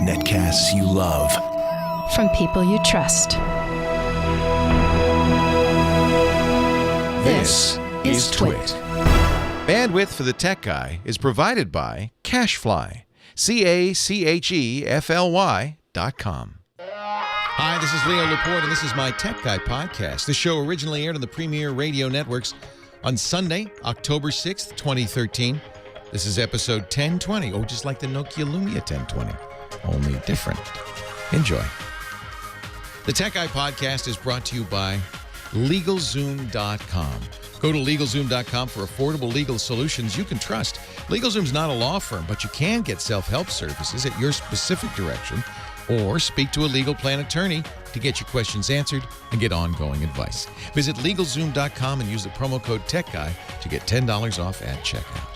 Netcasts you love. From people you trust. This is Twit. Bandwidth for the Tech Guy is provided by CacheFly. CacheFly.com. Hi, this is Leo Laporte, and this is my Tech Guy podcast. The show originally aired on the Premier Radio Networks on Sunday, October 6th, 2013. This is episode 1020, just like the Nokia Lumia 1020, only different. Enjoy. The Tech Guy podcast is brought to you by Legalzoom.com. Go to LegalZoom.com for affordable legal solutions you can trust. LegalZoom's not a law firm, but you can get self-help services at your specific direction or speak to a legal plan attorney to get your questions answered and get ongoing advice. Visit LegalZoom.com and use the promo code TechGuy to get $10 off at checkout.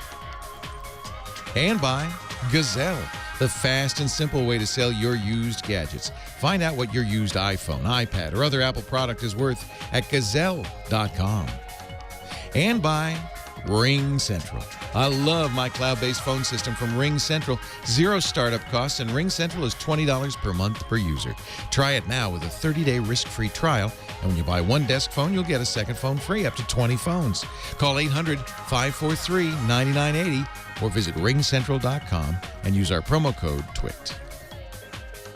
And by Gazelle, the fast and simple way to sell your used gadgets. Find out what your used iPhone, iPad, or other Apple product is worth at Gazelle.com. And by Ring Central. I love my cloud-based phone system from Ring Central. Zero startup costs, and Ring Central is $20 per month per user. Try it now with a 30-day risk-free trial, and when you buy one desk phone, you'll get a second phone free, up to 20 phones. Call 800-543-9980 or visit ringcentral.com and use our promo code TWIT.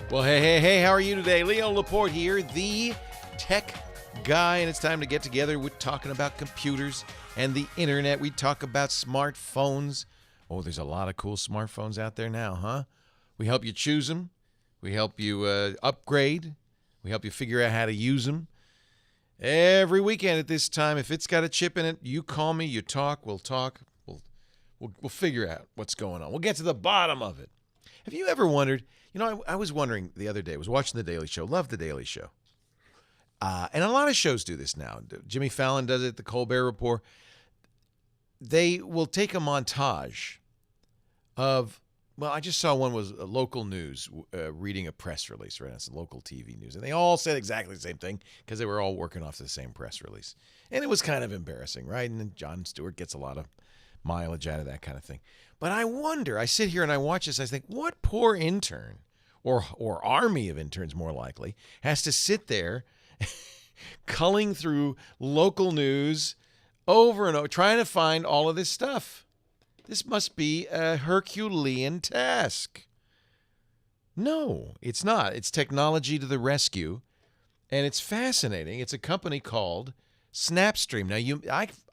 Well, hey, how are you today? Leo Laporte here, the Tech Guy, and it's time to get together. We're talking about computers and the internet. We talk about smartphones. Oh, there's a lot of cool smartphones out there now, huh? We help you choose them. We help you upgrade. We help you figure out how to use them. Every weekend at this time, if it's got a chip in it, you call me, you talk, we'll talk. We'll figure out what's going on. We'll get to the bottom of it. Have you ever wondered, I was wondering the other day, I was watching The Daily Show, love The Daily Show. And a lot of shows do this now. Jimmy Fallon does it, the Colbert Report. They will take a montage of, I just saw one was a local news reading a press release, right? It's local TV news. And they all said exactly the same thing because they were all working off the same press release. And it was kind of embarrassing, right? And then Jon Stewart gets a lot of mileage out of that kind of thing. But I wonder, I sit here and I watch this, I think, what poor intern, or army of interns more likely, has to sit there culling through local news over and over, trying to find all of this stuff. This must be a Herculean task. No, it's not. It's technology to the rescue, and it's fascinating. It's a company called Snapstream. Now,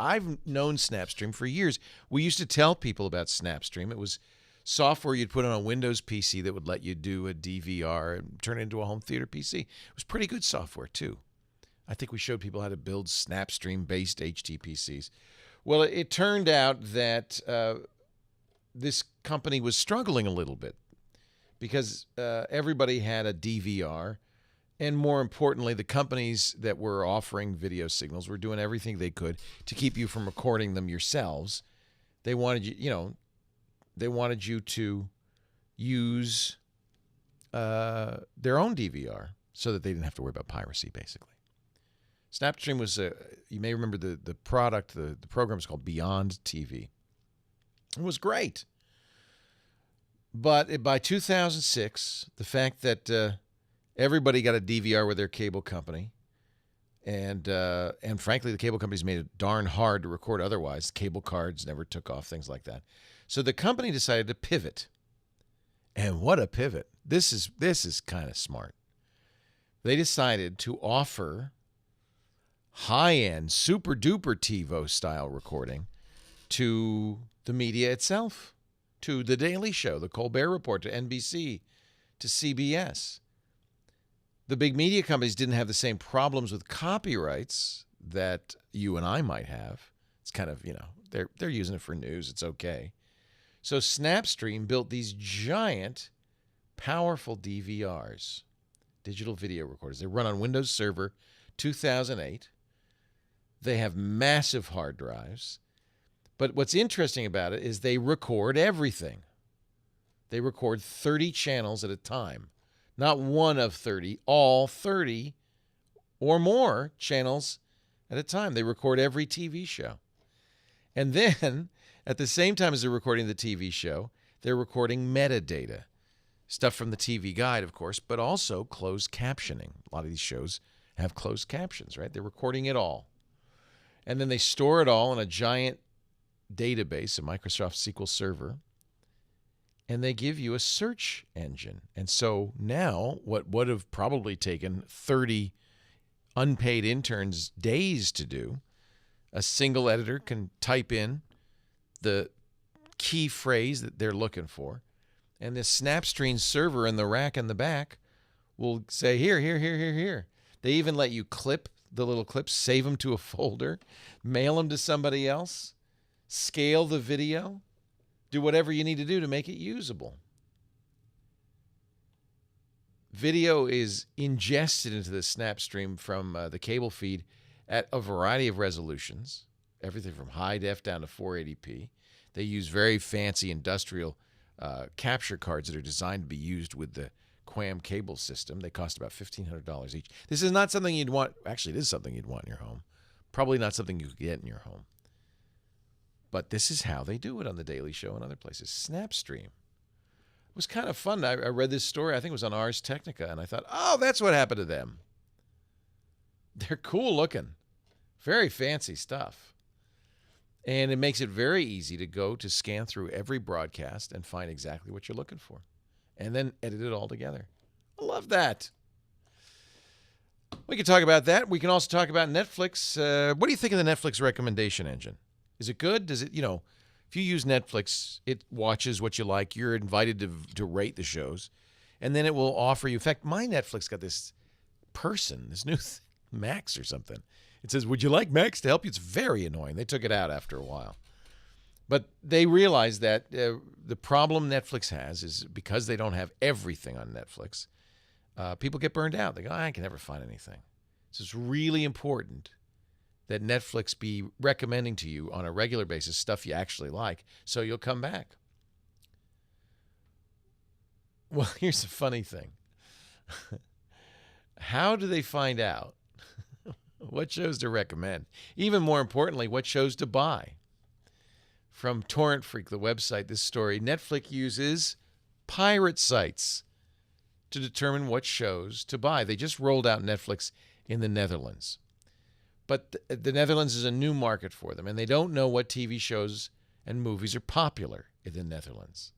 I've known Snapstream for years. We used to tell people about Snapstream. It was software you'd put on a Windows PC that would let you do a DVR and turn it into a home theater PC. It was pretty good software, too. I think we showed people how to build Snapstream-based HTPCs. Well, it turned out that this company was struggling a little bit because everybody had a DVR. And more importantly, the companies that were offering video signals were doing everything they could to keep you from recording them yourselves. They wanted you, they wanted you to use their own DVR so that they didn't have to worry about piracy, basically. Snapstream was, you may remember the product, the program is called Beyond TV. It was great. But by 2006, the fact that everybody got a DVR with their cable company, and frankly, the cable companies made it darn hard to record otherwise. Cable cards never took off, things like that. So the company decided to pivot. And what a pivot. This is kind of smart. They decided to offer high-end, super-duper TiVo-style recording to the media itself, to The Daily Show, The Colbert Report, to NBC, to CBS. The big media companies didn't have the same problems with copyrights that you and I might have. It's kind of, they're using it for news. It's okay. So Snapstream built these giant, powerful DVRs, digital video recorders. They run on Windows Server 2008. They have massive hard drives. But what's interesting about it is they record everything. They record 30 channels at a time. Not one of 30, all 30 or more channels at a time. They record every TV show. And then, at the same time as they're recording the TV show, They're recording metadata, stuff from the TV guide, of course, but also closed captioning. A lot of these shows have closed captions, right? They're recording it all. And then they store it all in a giant database, a Microsoft SQL server, and they give you a search engine. And so now what would have probably taken 30 unpaid interns days to do, a single editor can type in the key phrase that they're looking for, and this Snapstream server in the rack in the back will say, here. They even let you clip the little clips, save them to a folder, mail them to somebody else, scale the video, do whatever you need to do to make it usable. Video is ingested into the Snapstream from the cable feed at a variety of resolutions, everything from high def down to 480p. They use very fancy industrial capture cards that are designed to be used with the QAM cable system. They cost about $1,500 each. This is not something you'd want. Actually, it is something you'd want in your home. Probably not something you could get in your home. But this is how they do it on The Daily Show and other places. Snapstream. It was kind of fun. I read this story. I think it was on Ars Technica, and I thought, oh, that's what happened to them. They're cool looking. Very fancy stuff. And it makes it very easy to go to scan through every broadcast and find exactly what you're looking for, and then edit it all together. I love that. We can talk about that. We can also talk about Netflix. What do you think of the Netflix recommendation engine? Is it good? Does it, if you use Netflix, it watches what you like. You're invited to rate the shows, and then it will offer you. In fact, my Netflix got this person, this new Max or something. It says, would you like Max to help you? It's very annoying. They took it out after a while. But they realized that the problem Netflix has is because they don't have everything on Netflix, people get burned out. They go, I can never find anything. So it's really important that Netflix be recommending to you on a regular basis stuff you actually like, so you'll come back. Well, here's the funny thing. How do they find out what shows to recommend? Even more importantly, what shows to buy? From Torrent Freak, the website, this story, Netflix uses pirate sites to determine what shows to buy. They just rolled out Netflix in the Netherlands. But the Netherlands is a new market for them, and they don't know what TV shows and movies are popular in the Netherlands.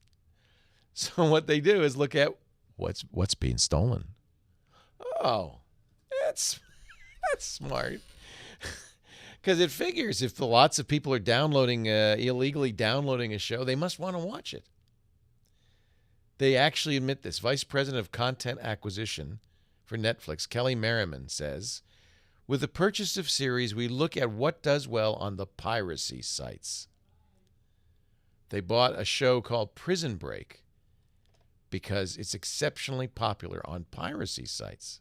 So what they do is look at what's being stolen. Oh, that's smart. Because it figures if lots of people are illegally downloading a show, they must want to watch it. They actually admit this. Vice President of Content Acquisition for Netflix, Kelly Merriman, says, with the purchase of series, we look at what does well on the piracy sites. They bought a show called Prison Break because it's exceptionally popular on piracy sites.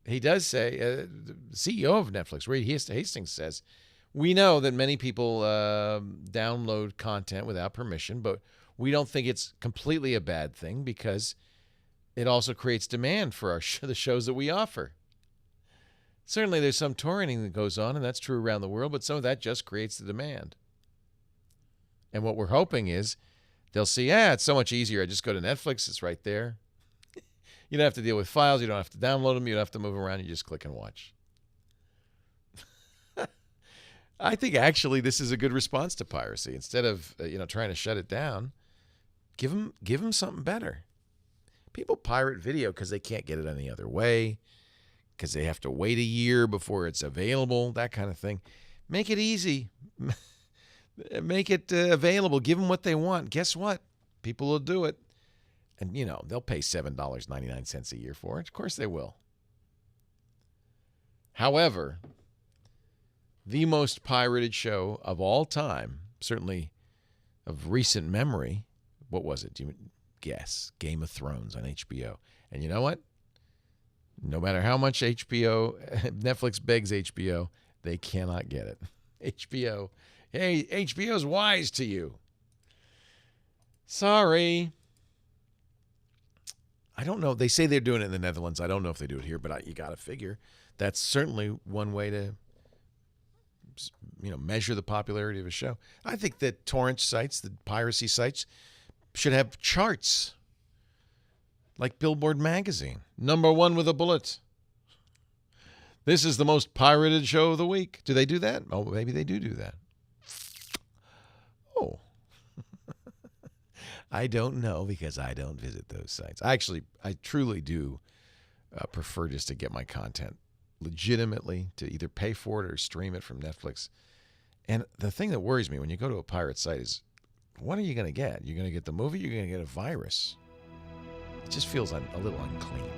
He does say, the CEO of Netflix, Reed Hastings, says, we know that many people download content without permission, but we don't think it's completely a bad thing because it also creates demand for the shows that we offer. Certainly there's some torrenting that goes on, and that's true around the world, but some of that just creates the demand. And what we're hoping is they'll see, it's so much easier. I just go to Netflix. It's right there. You don't have to deal with files. You don't have to download them. You don't have to move around. You just click and watch. I think actually this is a good response to piracy. Instead of trying to shut it down, give them something better. People pirate video because they can't get it any other way, because they have to wait a year before it's available, that kind of thing. Make it easy. Make it available. Give them what they want. Guess what? People will do it. And, they'll pay $7.99 a year for it. Of course they will. However, the most pirated show of all time, certainly of recent memory, what was it? Do you guess? Game of Thrones on HBO. And you know what? No matter how much Netflix begs HBO, they cannot get it. HBO, hey, HBO's wise to you. Sorry. I don't know. They say they're doing it in the Netherlands. I don't know if they do it here, but you got to figure that's certainly one way to measure the popularity of a show. I think that torrent sites, the piracy sites, should have charts like Billboard magazine. #1 with a bullet. This is the most pirated show of the week. Do they do that? Oh, maybe they do that. Oh. I don't know because I don't visit those sites. I truly do prefer just to get my content legitimately, to either pay for it or stream it from Netflix. And the thing that worries me when you go to a pirate site is, what are you going to get? You're going to get the movie, you're going to get a virus. It just feels a little unclean.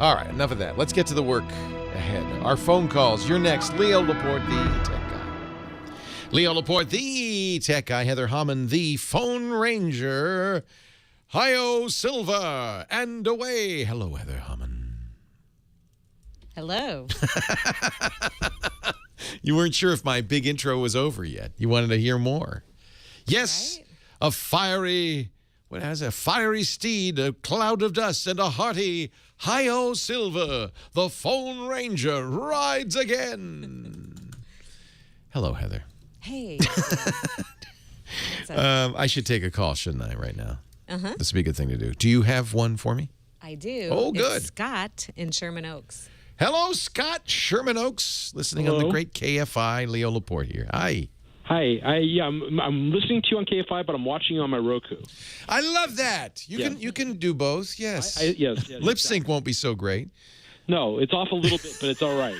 All right, enough of that. Let's get to the work ahead. Our phone calls. You're next. Leo Laporte, the tech guy. Leo Laporte, the tech guy. Heather Hammond, the phone ranger. Hi-yo Silva, and away. Hello, Heather Hammond. Hello. You weren't sure if my big intro was over yet. You wanted to hear more. Yes, right? A fiery steed, a cloud of dust, and a hearty hi-yo Silva, the phone ranger, rides again. Hello, Heather. Hey. I should take a call, shouldn't I, right now? Uh-huh. This would be a good thing to do. Do you have one for me? I do. Oh, good. It's Scott in Sherman Oaks. Hello, Scott, Sherman Oaks, listening Hello. on the great KFI. Leo Laporte here. Hi. Hi. I'm listening to you on KFI, but I'm watching you on my Roku. I love that. You can do both. Yes. Yes. Lip sync won't be so great. No, it's off a little bit, but it's all right.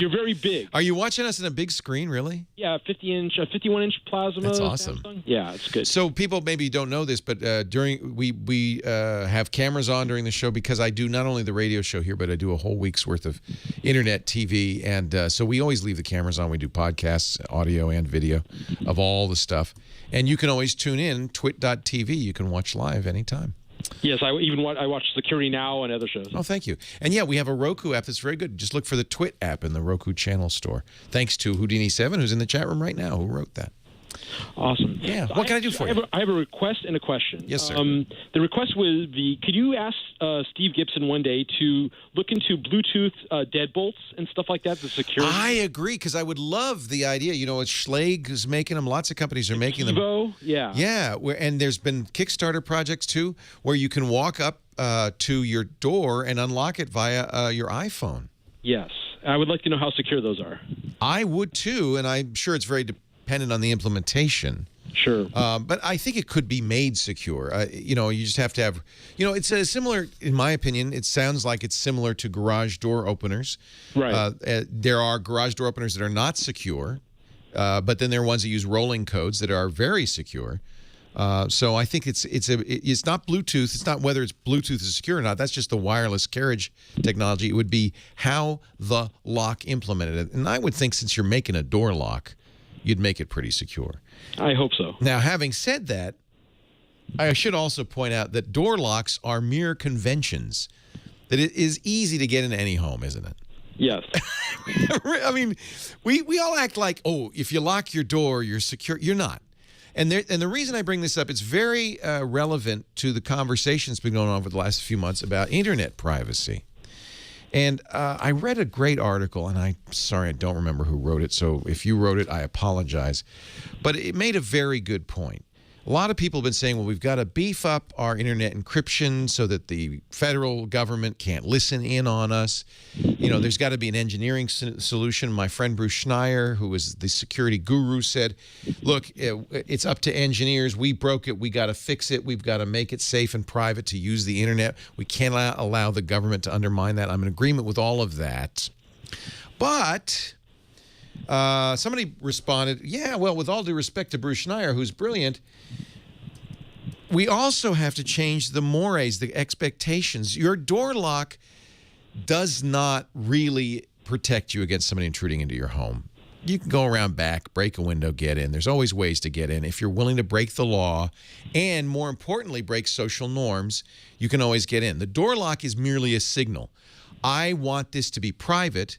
You're very big. Are you watching us on a big screen, really? Yeah, 51-inch plasma. That's awesome. Samsung. Yeah, it's good. So people maybe don't know this, but we have cameras on during the show because I do not only the radio show here, but I do a whole week's worth of internet TV, and so we always leave the cameras on. We do podcasts, audio and video of all the stuff, and you can always tune in twit.tv. You can watch live anytime. Yes, I watch Security Now and other shows. Oh, thank you. And yeah, we have a Roku app that's very good. Just look for the Twit app in the Roku channel store. Thanks to Houdini7, who's in the chat room right now, who wrote that. Awesome. Yeah. What can I do for you? I have a request and a question. Yes, sir. The request would be, could you ask Steve Gibson one day to look into Bluetooth deadbolts and stuff like that, the security? I agree, because I would love the idea. You know, Schlage is making them. Lots of companies are making them. Yeah. Yeah. And there's been Kickstarter projects, too, where you can walk up to your door and unlock it via your iPhone. Yes. I would like to know how secure those are. I would, too, and I'm sure it's very dependent on the implementation. Sure. But I think it could be made secure. You just have to have, it's similar, in my opinion, it sounds like it's similar to garage door openers. Right. There are garage door openers that are not secure, but then there are ones that use rolling codes that are very secure. So I think it's not Bluetooth. It's not whether it's Bluetooth is secure or not. That's just the wireless carriage technology. It would be how the lock implemented it. And I would think since you're making a door lock, you'd make it pretty secure. I hope so. Now, having said that, I should also point out that door locks are mere conventions. That it is easy to get into any home, isn't it? Yes. I mean, we all act like, oh, if you lock your door, you're secure. You're not. And the reason I bring this up, it's very relevant to the conversation that's been going on for the last few months about internet privacy. And I read a great article, and I'm sorry, I don't remember who wrote it, so if you wrote it, I apologize. But it made a very good point. A lot of people have been saying, well, we've got to beef up our internet encryption so that the federal government can't listen in on us. There's got to be an engineering solution. My friend Bruce Schneier, who is the security guru, said, look, it's up to engineers. We broke it. We got to fix it. We've got to make it safe and private to use the internet. We cannot allow the government to undermine that. I'm in agreement with all of that. But somebody responded, yeah, well, with all due respect to Bruce Schneier, who's brilliant, we also have to change the mores, the expectations. Your door lock does not really protect you against somebody intruding into your home. You can go around back, break a window, get in. There's always ways to get in. If you're willing to break the law and, more importantly, break social norms, you can always get in. The door lock is merely a signal. I want this to be private.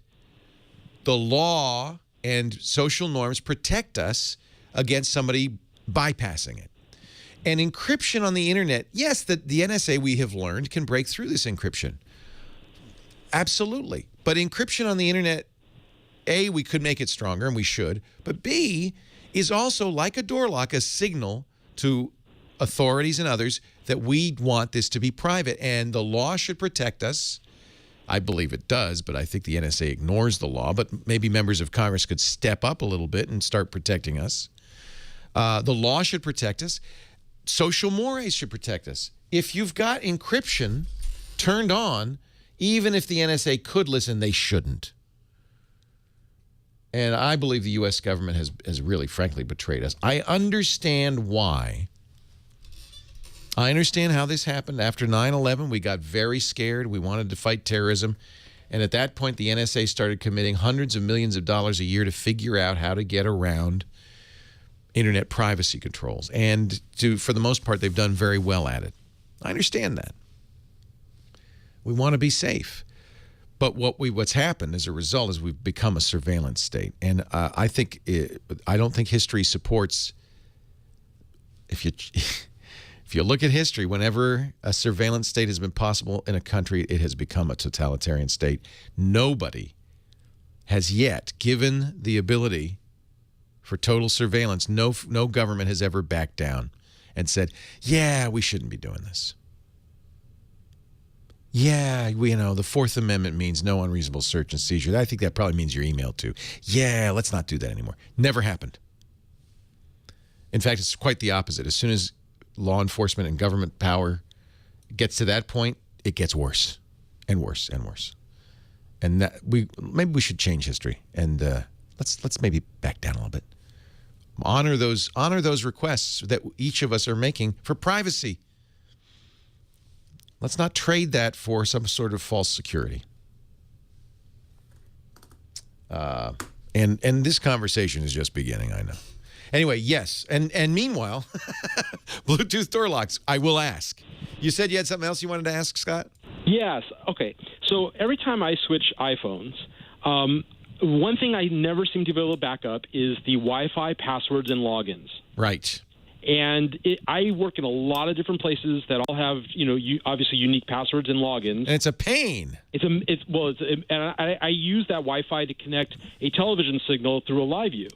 The law and social norms protect us against somebody bypassing it. And encryption on the internet, yes, the NSA, we have learned, can break through this encryption. Absolutely. But encryption on the internet A, we could make it stronger, and we should. But B, is also, like a door lock, a signal to authorities and others that we want this to be private. And the law should protect us. I believe it does, but I think the NSA ignores the law. But maybe members of Congress could step up a little bit and start protecting us. The law should protect us. Social mores should protect us. If you've got encryption turned on, even if the NSA could listen, they shouldn't. And I believe the U.S. government has really, frankly, betrayed us. I understand why. I understand how this happened. After 9/11, we got very scared. We wanted to fight terrorism. And at that point, the NSA started committing hundreds of millions of dollars a year to figure out how to get around internet privacy controls. And for the most part, they've done very well at it. I understand that. We want to be safe. But what's happened as a result is we've become a surveillance state. And I don't think history supports, if you look at history, whenever a surveillance state has been possible in a country, it has become a totalitarian state. Nobody has yet given the ability for total surveillance. No government has ever backed down and said, yeah, we shouldn't be doing this. Yeah, the Fourth Amendment means no unreasonable search and seizure. I think that probably means your email too. Yeah, let's not do that anymore. Never happened. In fact, it's quite the opposite. As soon as law enforcement and government power gets to that point, it gets worse and worse and worse. And maybe we should change history and let's maybe back down a little bit. Honor those requests that each of us are making for privacy. Let's not trade that for some sort of false security. And this conversation is just beginning, I know. Anyway, yes. And meanwhile, Bluetooth door locks, I will ask. You said you had something else you wanted to ask, Scott? Yes. Okay. So every time I switch iPhones, one thing I never seem to be able to back up is the Wi-Fi passwords and logins. Right. And I work in a lot of different places that all have, obviously unique passwords and logins. And it's a pain. And I use that Wi-Fi to connect a television signal through a live view.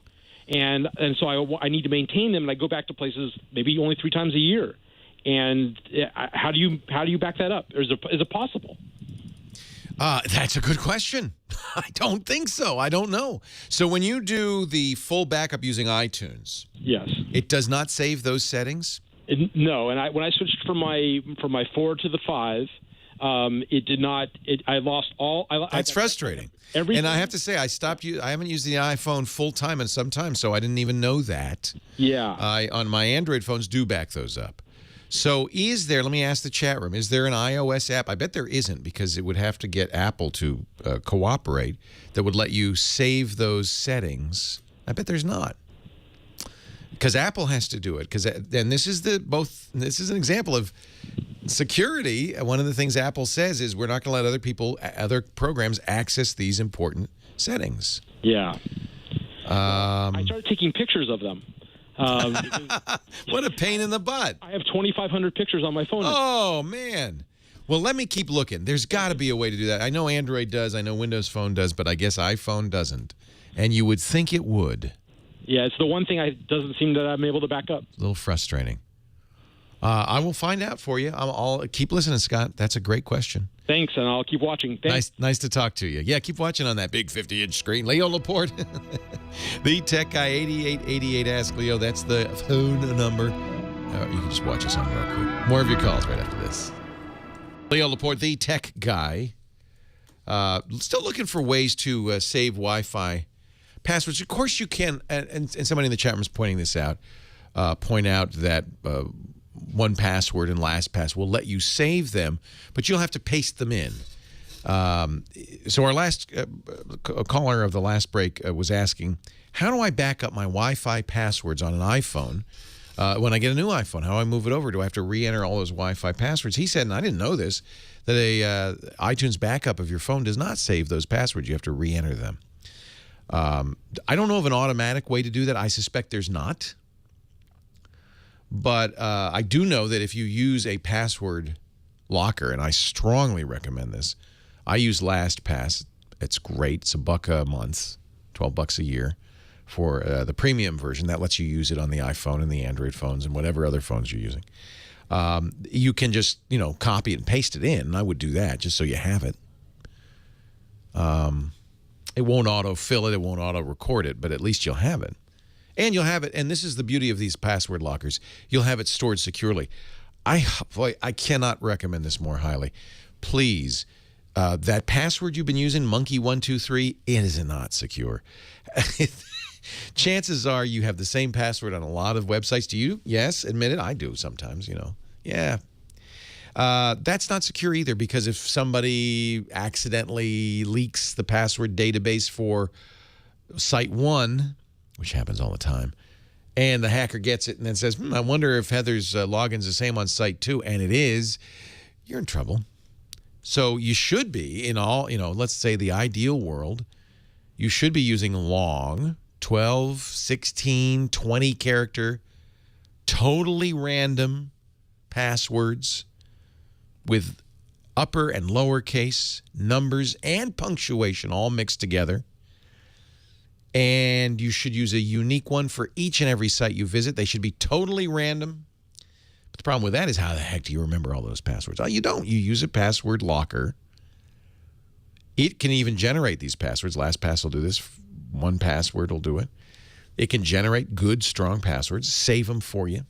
And so I need to maintain them, and I go back to places maybe only 3 times a year. And how do you back that up? Is it possible? That's a good question. I don't think so. I don't know. So when you do the full backup using iTunes, yes, it does not save those settings? No. And when I switched from my 4 to the 5, it did not. I lost all. That's frustrating. Everything. And I have to say, I haven't used the iPhone full time in some time, so I didn't even know that. Yeah. On my Android phones do back those up. So let me ask the chat room, is there an iOS app? I bet there isn't, because it would have to get Apple to cooperate, that would let you save those settings. I bet there's not. Because Apple has to do it. And this is an example of security. One of the things Apple says is we're not going to let other programs access these important settings. Yeah. I started taking pictures of them. What a pain in the butt. I have 2,500 pictures on my phone. Oh, man. Well, let me keep looking. There's got to be a way to do that. I know Android does. I know Windows Phone does, but I guess iPhone doesn't. And you would think it would. Yeah, it's the one thing doesn't seem that I'm able to back up. A little frustrating. I will find out for you. I'll keep listening, Scott. That's a great question. Thanks, and I'll keep watching. Thanks. Nice to talk to you. Yeah, keep watching on that big 50-inch screen. Leo Laporte, the Tech Guy, 8888 Ask Leo. That's the phone number. You can just watch us on Roku. More of your calls right after this. Leo Laporte, the Tech Guy. Still looking for ways to save Wi-Fi passwords. Of course you can, and somebody in the chat room is pointing this out, point out that 1Password and LastPass will let you save them, but you'll have to paste them in. So our last caller of the last break was asking, how do I back up my Wi-Fi passwords on an iPhone when I get a new iPhone? How do I move it over? Do I have to re-enter all those Wi-Fi passwords? He said, and I didn't know this, that a iTunes backup of your phone does not save those passwords. You have to re-enter them. I don't know of an automatic way to do that. I suspect there's not. But I do know that if you use a password locker, and I strongly recommend this, I use LastPass. It's great. It's $1 a month $12 a year for the premium version. That lets you use it on the iPhone and the Android phones and whatever other phones you're using. You can just, copy it and paste it in. I would do that just so you have it. It won't auto-fill it. It won't auto-record it, but at least you'll have it. And you'll have it, and this is the beauty of these password lockers, you'll have it stored securely. I cannot recommend this more highly. Please, that password you've been using, monkey123, it is not secure. Chances are you have the same password on a lot of websites. Do you? Yes, admit it. I do sometimes, Yeah. That's not secure either, because if somebody accidentally leaks the password database for site 1, which happens all the time, and the hacker gets it and then says, I wonder if Heather's login's the same on site 2, and it is, you're in trouble. So you should be, in all, let's say the ideal world, you should be using long, 12, 16, 20 character, totally random passwords with upper and lowercase numbers and punctuation all mixed together. And you should use a unique one for each and every site you visit. They should be totally random. But the problem with that is, how the heck do you remember all those passwords? Oh, you don't. You use a password locker. It can even generate these passwords. LastPass will do this. 1Password will do it. It can generate good, strong passwords, save them for you.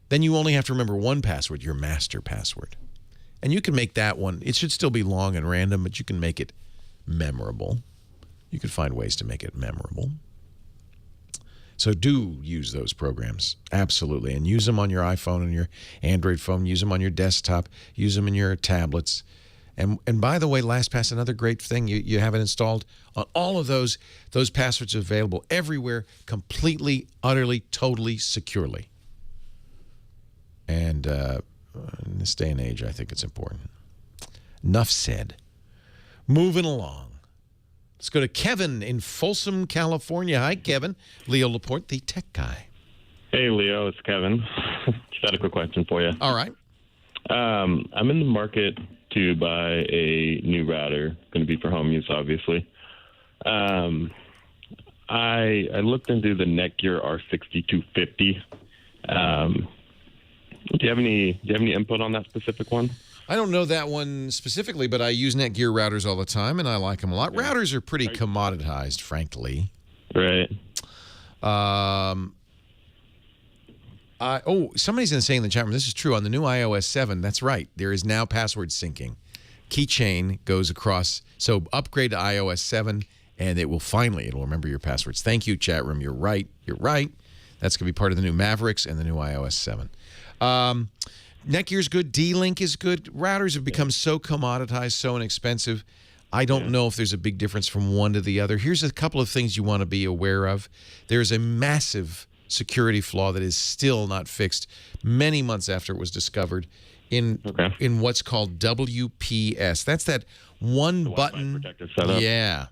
Then you only have to remember one password, your master password. And you can make that one, it should still be long and random, but you can make it memorable. You can find ways to make it memorable. So do use those programs, absolutely. And use them on your iPhone and your Android phone. Use them on your desktop. Use them in your tablets. And by the way, LastPass, another great thing, you have it installed on all of those. Those passwords are available everywhere, completely, utterly, totally, securely. And in this day and age, I think it's important. Enough said. Moving along. Let's go to Kevin in Folsom, California. Hi, Kevin. Leo Laporte, the tech guy. Hey, Leo. It's Kevin. Just had a quick question for you. All right. I'm in the market to buy a new router, going to be for home use, obviously. I looked into the Netgear R6250. Do you have any input on that specific one? I don't know that one specifically, but I use Netgear routers all the time, and I like them a lot. Routers are pretty commoditized, frankly. Right. Somebody's saying in the chat room, this is true. On the new iOS 7, that's right. There is now password syncing. Keychain goes across. So upgrade to iOS 7, and it'll remember your passwords. Thank you, chat room. You're right. You're right. That's going to be part of the new Mavericks and the new iOS 7. Netgear's good. D-Link is good. Routers have become so commoditized, so inexpensive. I don't know if there's a big difference from one to the other. Here's a couple of things you want to be aware of. There's a massive security flaw that is still not fixed many months after it was discovered in what's called WPS. That's that one button. Yeah.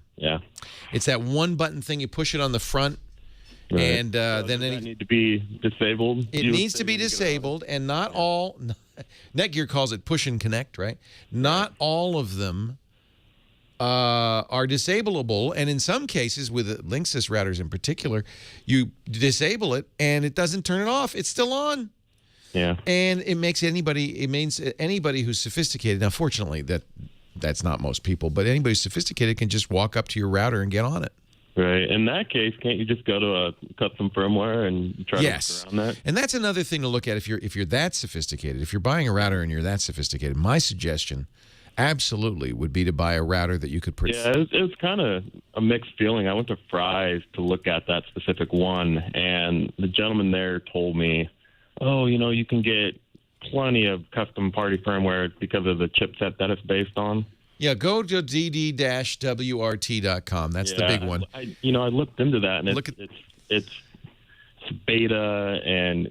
It's that one button thing. You push it on the front. Right. And then it need to be disabled. It needs to be disabled, and not all. Netgear calls it push and connect, right? Not all of them are disableable, and in some cases, with Linksys routers in particular, you disable it and it doesn't turn it off. It's still on. Yeah. And it means anybody who's sophisticated. Now, fortunately, that's not most people, but anybody who's sophisticated can just walk up to your router and get on it. Right. In that case, can't you just go to a custom firmware and try to work around that? And that's another thing to look at if you're that sophisticated. If you're buying a router and you're that sophisticated, my suggestion absolutely would be to buy a router that you could put. Yeah, it was kind of a mixed feeling. I went to Fry's to look at that specific one, and the gentleman there told me, oh, you can get plenty of custom party firmware because of the chipset that it's based on. Yeah, go to dd-wrt.com. That's the big one. I looked into that, and it's beta and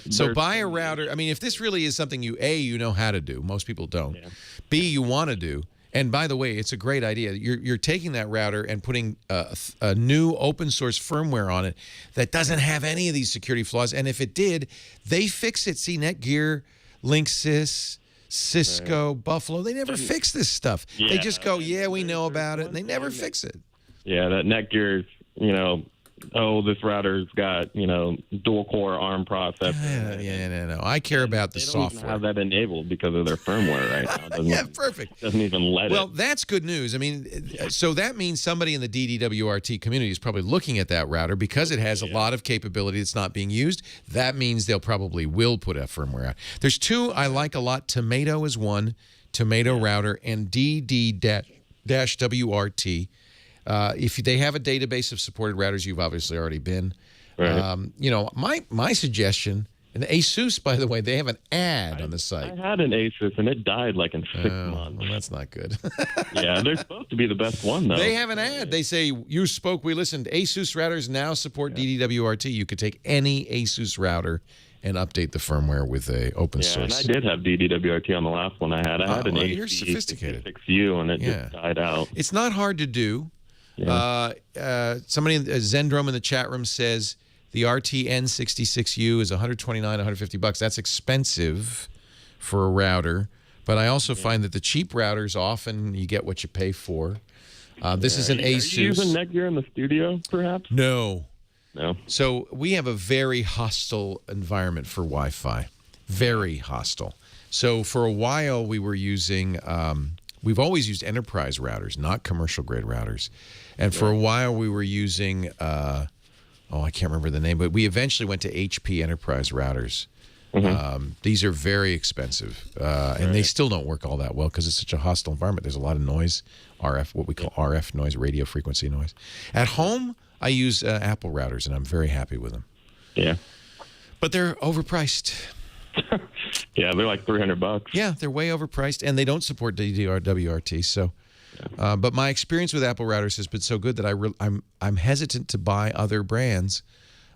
So buy a router. I mean, if this really is something you know how to do, most people don't. Yeah. B, you want to do. And by the way, it's a great idea. You're taking that router and putting a new open source firmware on it that doesn't have any of these security flaws. And if it did, they fix it. See, Netgear, Linksys, Cisco, Buffalo, they never fix this stuff. They just go, we know about it, and they never fix it. Yeah, that Netgear's, this router's got, dual core ARM processor. No. I care about the they don't software. even have that enabled because of their firmware right now. Perfect. Doesn't even let it. Well, that's good news. I mean, so that means somebody in the DDWRT community is probably looking at that router because it has a lot of capability that's not being used. That means they'll probably will put a firmware out. There's two I like a lot. Tomato is one, Tomato router, and DD-WRT. If they have a database of supported routers, you've obviously already been. Right. My suggestion, and ASUS, by the way, they have an ad on the site. I had an Asus, and it died like in 6 months. Well, that's not good. Yeah, they're supposed to be the best one, though. They have an ad. They say, you spoke, we listened. ASUS routers now support DDWRT. You could take any ASUS router and update the firmware with a open source. And I did have DDWRT on the last one I had. I had an you're sophisticated. AC6U, and it just died out. It's not hard to do. Yeah. Somebody, Zendrome in the chat room says the RTN66U is $129, $150. That's expensive for a router, but I also find that the cheap routers often you get what you pay for. This is an ASUS. Are you using Netgear in the studio, perhaps? No. No. So we have a very hostile environment for Wi-Fi. Very hostile. So for a while we were using, we've always used enterprise routers, not commercial grade routers. And for a while we were using, I can't remember the name, but we eventually went to HP enterprise routers. These are very expensive, and they still don't work all that well because it's such a hostile environment. There's a lot of noise, RF, what we call RF noise, radio frequency noise. At home, I use Apple routers, and I'm very happy with them. Yeah. But they're overpriced. Yeah, they're like $300. Yeah, they're way overpriced, and they don't support DDR-WRT. So, but my experience with Apple routers has been so good that I'm hesitant to buy other brands.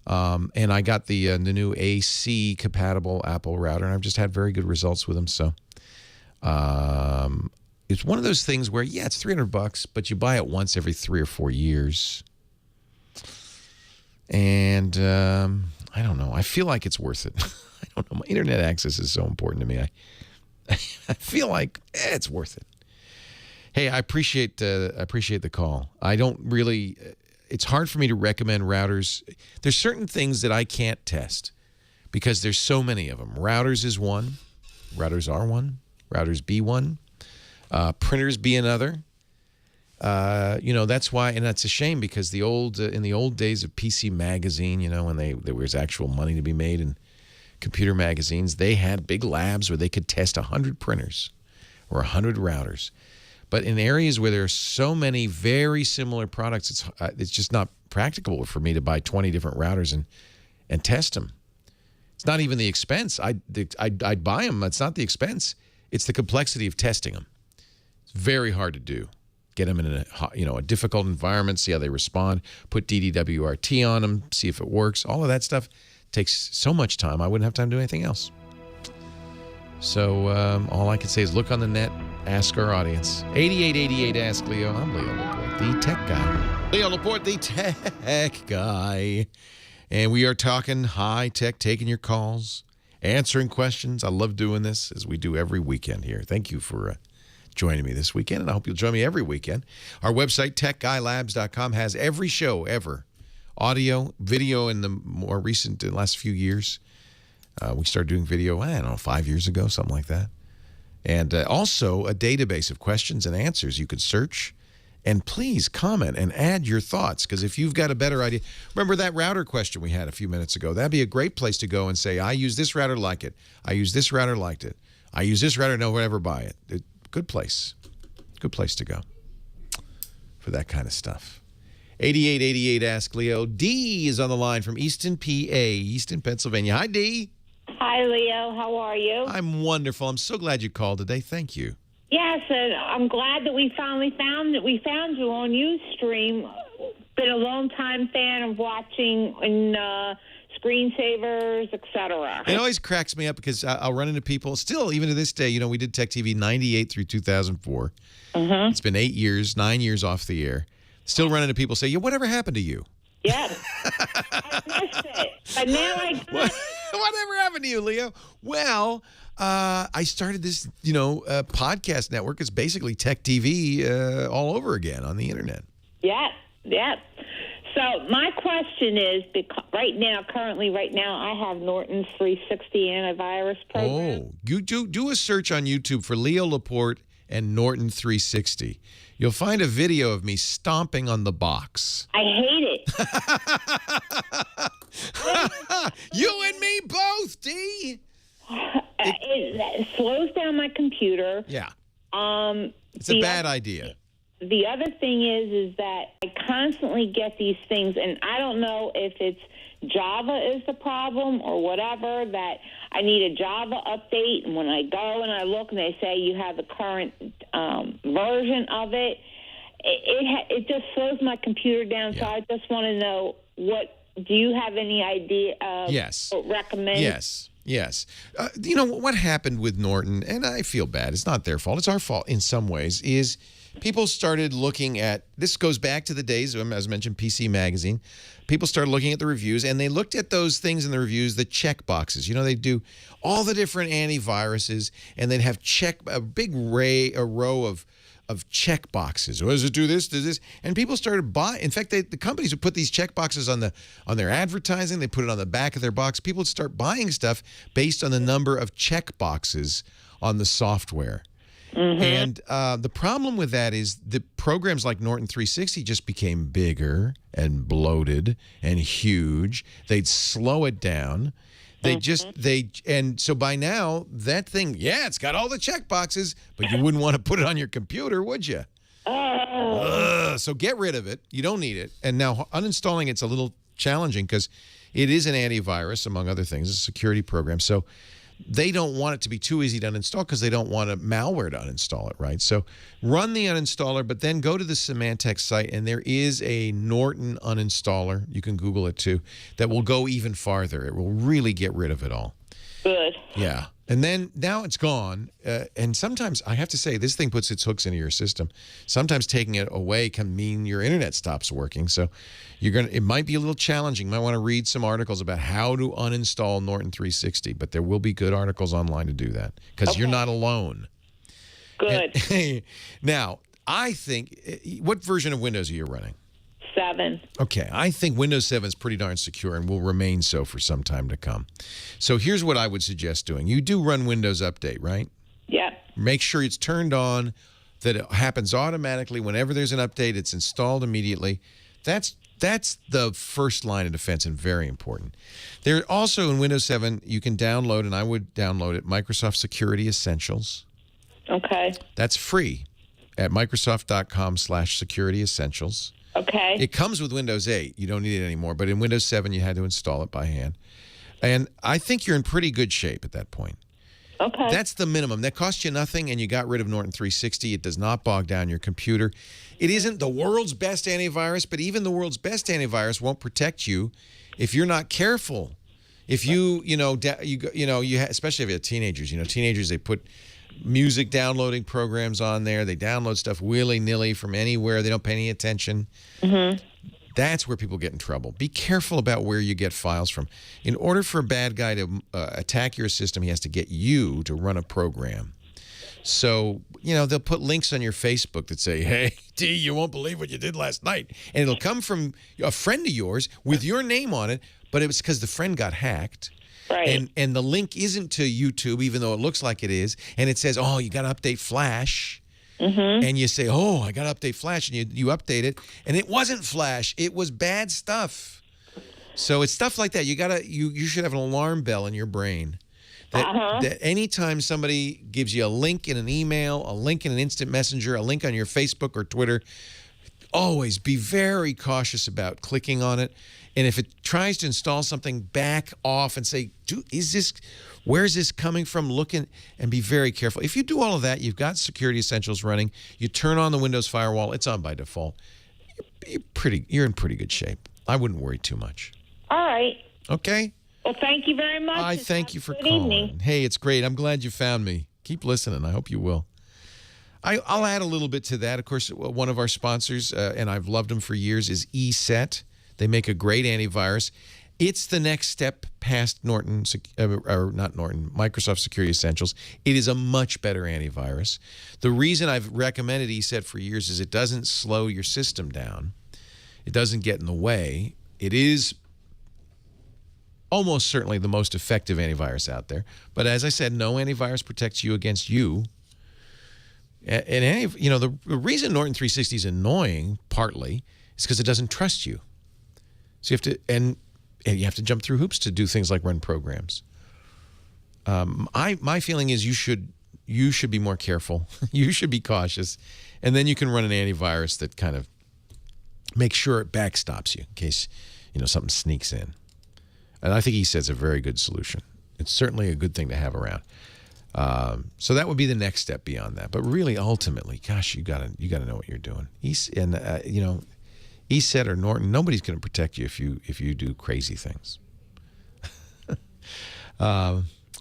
And I got the new AC compatible Apple router, and I've just had very good results with them. So, it's one of those things where it's $300, but you buy it once every 3 or 4 years. And I don't know. I feel like it's worth it. I don't know. My internet access is so important to me. I feel like it's worth it. Hey, I appreciate the call. I don't really. It's hard for me to recommend routers. There's certain things that I can't test because there's so many of them. Routers is one. Routers are one. Routers be one. Printers be another. That's why, and that's a shame because in the old days of PC Magazine, when there was actual money to be made in computer magazines, they had big labs where they could test 100 printers or 100 routers. But in areas where there are so many very similar products, it's just not practicable for me to buy 20 different routers and test them. It's not even the expense. I'd buy them. It's not the expense. It's the complexity of testing them. It's very hard to do. Get them in a difficult environment, see how they respond, put DDWRT on them, see if it works. All of that stuff takes so much time. I wouldn't have time to do anything else. So all I can say is look on the net, ask our audience. 8888 Ask Leo. I'm Leo Laporte, the tech guy. Leo Laporte, the tech guy. And we are talking high tech, taking your calls, answering questions. I love doing this as we do every weekend here. Thank you for joining me this weekend, and I hope you'll join me every weekend. Our website, techguylabs.com, has every show ever. Audio, video in the more recent, last few years. We started doing video, 5 years ago, something like that. And also a database of questions and answers you could search. And please comment and add your thoughts, because if you've got a better idea. Remember that router question we had a few minutes ago? That'd be a great place to go and say, I use this router, like it. I use this router, liked it. I use this router, no one ever buy it. Good place. Good place to go for that kind of stuff. 8888 Ask Leo. Dee is on the line from Easton, PA, Easton, Pennsylvania. Hi, Dee. Hi, Leo. How are you? I'm wonderful. I'm so glad you called today. Thank you. Yes, and I'm glad that we finally found you on Ustream. Been a long time fan of watching in screensavers, etc. It always cracks me up because I'll run into people still, even to this day. We did Tech TV 98 through 2004. It's been 8 years, 9 years off the air. Still run into people say, whatever happened to you? Yes. I missed it. But now I got it. Whatever happened to you, Leo? Well, I started this, podcast network. It's basically Tech TV all over again on the internet. Yes. Yep. So my question is, because currently right now, I have Norton's 360 antivirus program. Oh, you do a search on YouTube for Leo Laporte and Norton 360. You'll find a video of me stomping on the box. I hate it. You and me both, D. It slows down my computer. Yeah. It's a bad idea. The other thing is that I constantly get these things, and I don't know if it's Java is the problem or whatever, that I need a Java update, and when I go and I look and they say you have the current version of it, it just slows my computer down. Yeah. So I just want to know, do you have any idea of what recommend? Yes. You know, what happened with Norton, and I feel bad, it's not their fault, it's our fault in some ways, is people started looking at, this goes back to the days of, as mentioned, PC Magazine. People started looking at the reviews, and they looked at those things in the reviews, the check boxes. You know, they do all the different antiviruses, and they'd have a big row of check boxes. Oh, does it do this, does this? And people started buying. In fact, the companies would put these check boxes on their advertising. They put it on the back of their box. People would start buying stuff based on the number of check boxes on the software. Mm-hmm. And the problem with that is the programs like Norton 360 just became bigger and bloated and huge. They'd slow it down. And so by now, that thing, it's got all the check boxes, but you wouldn't want to put it on your computer, would you? So get rid of it. You don't need it. And now uninstalling it's a little challenging because it is an antivirus, among other things, a security program. So they don't want it to be too easy to uninstall because they don't want malware to uninstall it, right? So run the uninstaller, but then go to the Symantec site, and there is a Norton uninstaller. You can Google it too. That will go even farther. It will really get rid of it all. Good. Yeah. And then now it's gone. And sometimes I have to say, this thing puts its hooks into your system. Sometimes taking it away can mean your internet stops working. So it might be a little challenging. You might want to read some articles about how to uninstall Norton 360, but there will be good articles online to do that because you're not alone. Good. Now, I think, what version of Windows are you running? 7. Okay, I think Windows 7 is pretty darn secure and will remain so for some time to come. So here's what I would suggest doing. You do run Windows Update, right? Yeah. Make sure it's turned on, that it happens automatically. Whenever there's an update, it's installed immediately. That's the first line of defense and very important. There also in Windows 7, you can download, and I would download it, Microsoft Security Essentials. Okay. That's free at Microsoft.com/Security Essentials. Okay. It comes with Windows 8. You don't need it anymore. But in Windows 7, you had to install it by hand. And I think you're in pretty good shape at that point. Okay. That's the minimum. That cost you nothing, and you got rid of Norton 360. It does not bog down your computer. It isn't the world's best antivirus, but even the world's best antivirus won't protect you if you're not careful. If you especially if you have teenagers. Teenagers, they put music downloading programs on there. They download stuff willy-nilly from anywhere. They don't pay any attention. Mm-hmm. That's where people get in trouble. Be careful about where you get files from. In order for a bad guy to attack your system, he has to get you to run a program. So, they'll put links on your Facebook that say, hey, D, you won't believe what you did last night. And it'll come from a friend of yours with your name on it, but it was because the friend got hacked. Right. And the link isn't to YouTube, even though it looks like it is. And it says, you got to update Flash. Mm-hmm. And you say, I got to update Flash. And you update it. And it wasn't Flash. It was bad stuff. So it's stuff like that. You should have an alarm bell in your brain. That anytime somebody gives you a link in an email, a link in an instant messenger, a link on your Facebook or Twitter, always be very cautious about clicking on it. And if it tries to install something, back off and say, where's this coming from? Look and be very careful. If you do all of that, you've got Security Essentials running. You turn on the Windows firewall. It's on by default. You're in pretty good shape. I wouldn't worry too much. All right. Okay? Well, thank you very much. I thank you for calling. Evening. Hey, it's great. I'm glad you found me. Keep listening. I hope you will. I'll add a little bit to that. Of course, one of our sponsors, and I've loved them for years, is ESET. They make a great antivirus. It's the next step past Microsoft Security Essentials. It is a much better antivirus. The reason I've recommended ESET for years is it doesn't slow your system down. It doesn't get in the way. It is almost certainly the most effective antivirus out there. But as I said, no antivirus protects you against you. And the reason Norton 360 is annoying, partly, is because it doesn't trust you. So you have to, and you have to jump through hoops to do things like run programs. My feeling is you should be more careful. You should be cautious, and then you can run an antivirus that kind of makes sure it backstops you in case something sneaks in. And I think he says a very good solution. It's certainly a good thing to have around. So that would be the next step beyond that. But really, ultimately, gosh, you gotta know what you're doing. ESET or Norton, nobody's going to protect you if you do crazy things.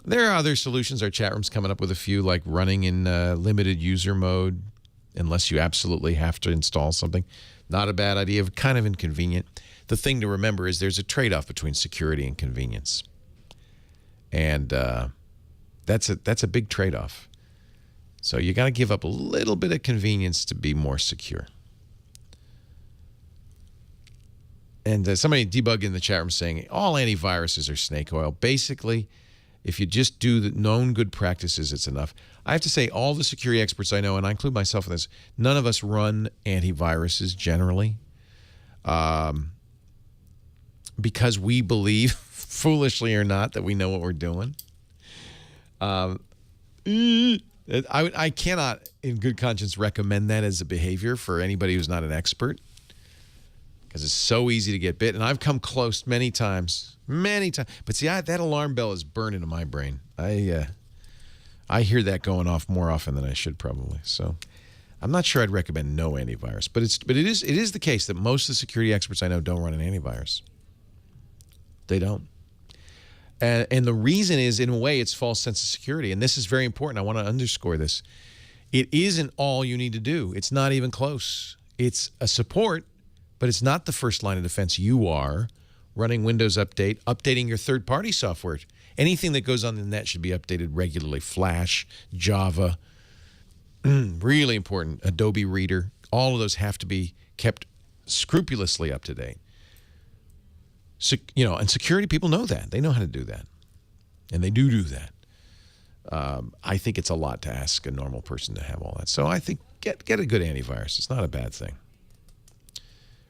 There are other solutions. Our chat room's coming up with a few, like running in limited user mode, unless you absolutely have to install something. Not a bad idea, kind of inconvenient. The thing to remember is there's a trade-off between security and convenience. And that's a big trade-off. So you got to give up a little bit of convenience to be more secure. And somebody debugged in the chat room saying all antiviruses are snake oil. Basically, if you just do the known good practices, it's enough. I have to say, all the security experts I know, and I include myself in this, none of us run antiviruses generally, because we believe, foolishly or not, that we know what we're doing. I cannot, in good conscience, recommend that as a behavior for anybody who's not an expert, because it's so easy to get bit. And I've come close many times. But see, that alarm bell is burned into my brain. I hear that going off more often than I should probably. So I'm not sure I'd recommend no antivirus. But it is the case that most of the security experts I know don't run an antivirus. They don't. And the reason is, in a way, it's false sense of security. And this is very important. I want to underscore this. It isn't all you need to do. It's not even close. It's a support, but it's not the first line of defense. You are running Windows Update, updating your third-party software. Anything that goes on the net should be updated regularly. Flash, Java, really important. Adobe Reader, all of those have to be kept scrupulously up to date. So, and security people know that. They know how to do that. And they do that. I think it's a lot to ask a normal person to have all that. So I think get a good antivirus. It's not a bad thing.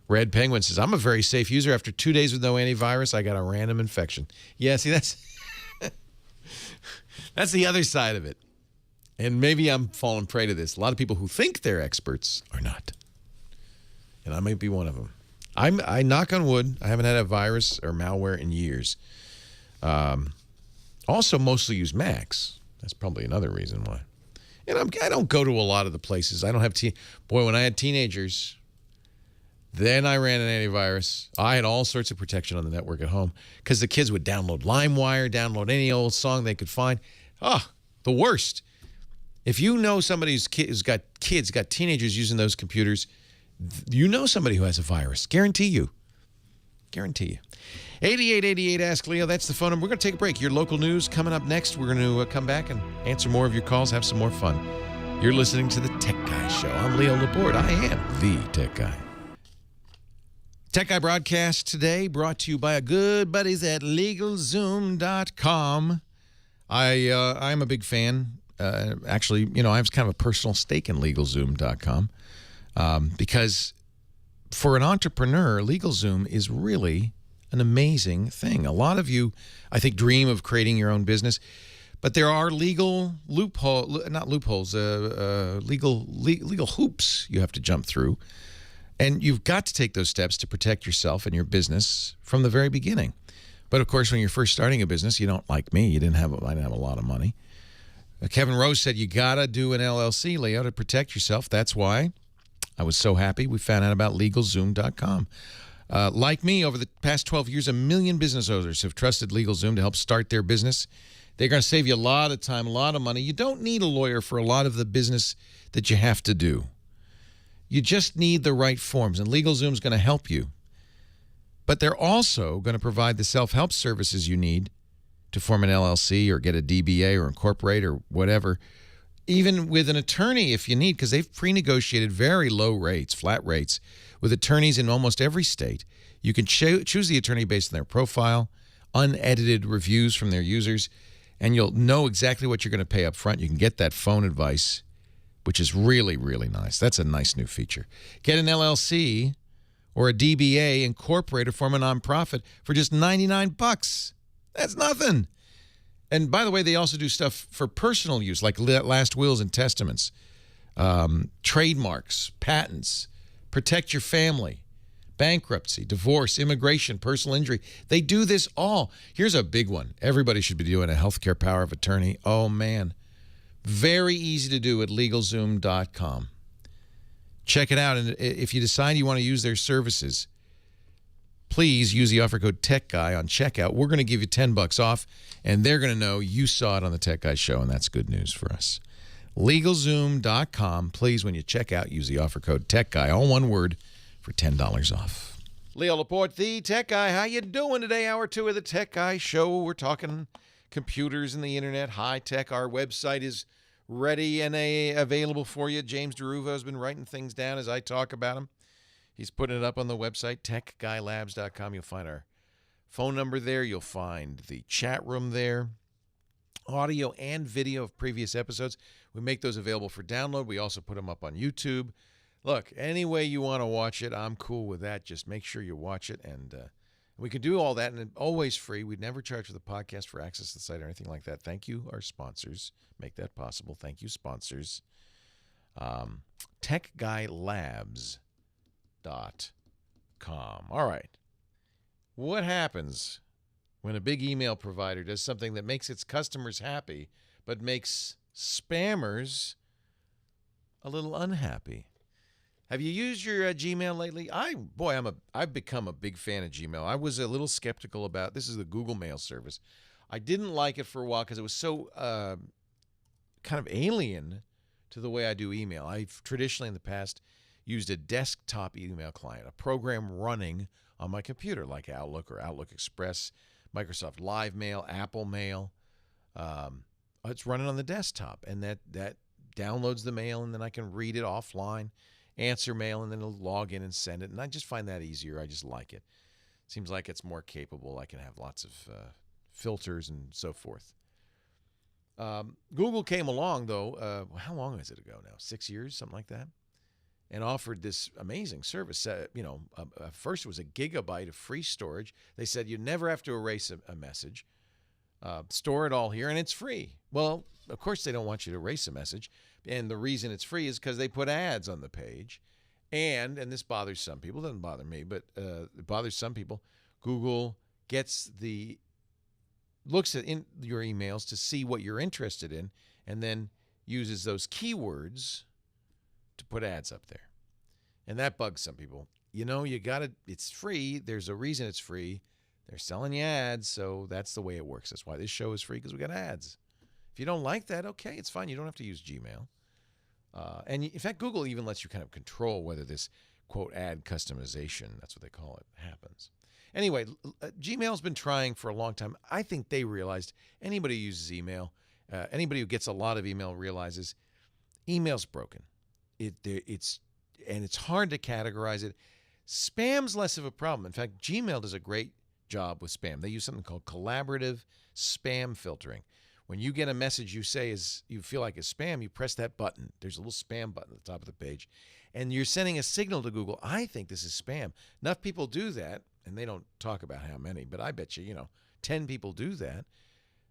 Red Penguin says, I'm a very safe user. After 2 days with no antivirus, I got a random infection. Yeah, see, that's the other side of it. And maybe I'm falling prey to this. A lot of people who think they're experts are not. And I might be one of them. I knock on wood. I haven't had a virus or malware in years. Also, mostly use Macs. That's probably another reason why. And I don't go to a lot of the places. I don't have boy, when I had teenagers, then I ran an antivirus. I had all sorts of protection on the network at home because the kids would download LimeWire, download any old song they could find. Oh, the worst. If you know somebody who's got teenagers using those computers, you know somebody who has a virus. Guarantee you. 8888 Ask Leo, that's the phone number. We're going to take a break. Your local news coming up next. We're going to come back and answer more of your calls, have some more fun. You're listening to The Tech Guy Show. I'm Leo Laporte. I am the Tech Guy. Tech Guy broadcast today brought to you by our good buddies at Legalzoom.com. I'm a big fan. Actually, I have kind of a personal stake in Legalzoom.com because for an entrepreneur, Legalzoom is really an amazing thing. A lot of you, I think, dream of creating your own business, but there are legal legal hoops you have to jump through. And you've got to take those steps to protect yourself and your business from the very beginning. But of course, when you're first starting a business, you don't, like me, I didn't have a lot of money. Kevin Rose said you got to do an LLC, Leo, to protect yourself. That's why I was so happy we found out about LegalZoom.com. Like me, over the past 12 years, 1 million business owners have trusted LegalZoom to help start their business. They're going to save you a lot of time, a lot of money. You don't need a lawyer for a lot of the business that you have to do. You just need the right forms, and LegalZoom is going to help you. But they're also going to provide the self-help services you need to form an LLC or get a DBA or incorporate or whatever. even with an attorney if you need, because they've pre-negotiated very low rates, flat rates, with attorneys in almost every state. You can choose the attorney based on their profile, unedited reviews from their users, and you'll know exactly what you're going to pay up front. You can get that phone advice, which is really, really nice. That's a nice new feature. Get an LLC or a DBA, incorporate or form a nonprofit for just $99. That's nothing. And by the way, they also do stuff for personal use, like last wills and testaments, trademarks, patents, protect your family, bankruptcy, divorce, immigration, personal injury. They do this all. Here's a big one. Everybody should be doing a healthcare power of attorney. Oh, man. Very easy to do at Legalzoom.com. Check it out. And if you decide you want to use their services, please use the offer code TechGuy on checkout. We're going to give you $10 off, and they're going to know you saw it on the Tech Guy Show, and that's good news for us. Legalzoom.com. Please, when you check out, use the offer code TechGuy, all one word, for $10 off. Leo Laporte, the Tech Guy. How you doing today? Hour 2 of the Tech Guy Show. We're talking computers and the internet, high tech. Our website is ready and available for you. James DeRuvo has been writing things down as I talk about them. He's putting it up on the website, techguylabs.com. You'll find our phone number there. You'll find the chat room there. Audio and video of previous episodes. We make those available for download. We also put them up on YouTube. Look, any way you want to watch it, I'm cool with that. Just make sure you watch it. And we can do all that, and it's always free. We'd never charge for the podcast for access to the site or anything like that. Thank you, our sponsors. Make that possible. Thank you, sponsors. techguylabs.com. All right. What happens when a big email provider does something that makes its customers happy but makes spammers a little unhappy? Have you used your Gmail lately? I've become a big fan of Gmail. I was a little skeptical about this. Is the Google Mail service. I didn't like it for a while because it was so kind of alien to the way I do email. I've traditionally in the past used a desktop email client, a program running on my computer like Outlook or Outlook Express, Microsoft Live Mail, Apple Mail. It's running on the desktop, and that downloads the mail, and then I can read it offline, answer mail, and then it'll log in and send it. And I just find that easier. I just like it. Seems like it's more capable. I can have lots of filters and so forth. Google came along, though. How long is it ago now? 6 years, something like that, and offered this amazing service. First it was a gigabyte of free storage. They said you never have to erase a message. Store it all here, and it's free. Well, of course they don't want you to erase a message, and the reason it's free is because they put ads on the page, and this bothers some people. It doesn't bother me, but it bothers some people. Google looks at your emails to see what you're interested in, and then uses those keywords to put ads up there, and that bugs some people. It's free. There's a reason it's free. They're selling you ads, so that's the way it works. That's why this show is free, because we got ads. If you don't like that, okay, it's fine. You don't have to use Gmail. And in fact, Google even lets you kind of control whether this, quote, ad customization, that's what they call it, happens. Anyway, Gmail's been trying for a long time. I think they realized anybody who uses email, anybody who gets a lot of email realizes email's broken. It's hard to categorize it. Spam's less of a problem. In fact, Gmail does a great job with spam. They use something called collaborative spam filtering. When you get a message you feel like is spam, you press that button. There's a little spam button at the top of the page, and you're sending a signal to Google. I think this is spam. Enough people do that, and they don't talk about how many, but I bet you, 10 people do that.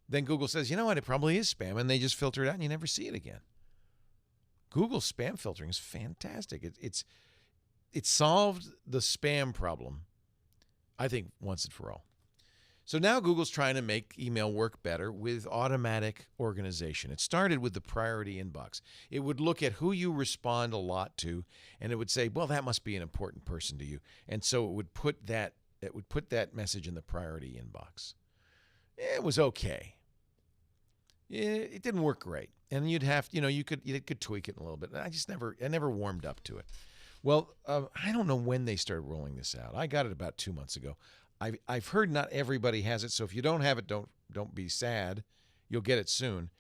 Then Google says, you know what, it probably is spam, and they just filter it out, and you never see it again. Google's spam filtering is fantastic. It solved the spam problem, I think, once and for all. So now Google's trying to make email work better with automatic organization. It started with the priority inbox. It would look at who you respond a lot to, and it would say, well, that must be an important person to you. And so it would put that message in the priority inbox. It was okay. It didn't work great. And you'd have, you could tweak it a little bit. I never warmed up to it. Well, I don't know when they started rolling this out. I got it about 2 months ago. I've heard not everybody has it, so if you don't have it, don't be sad. You'll get it soon.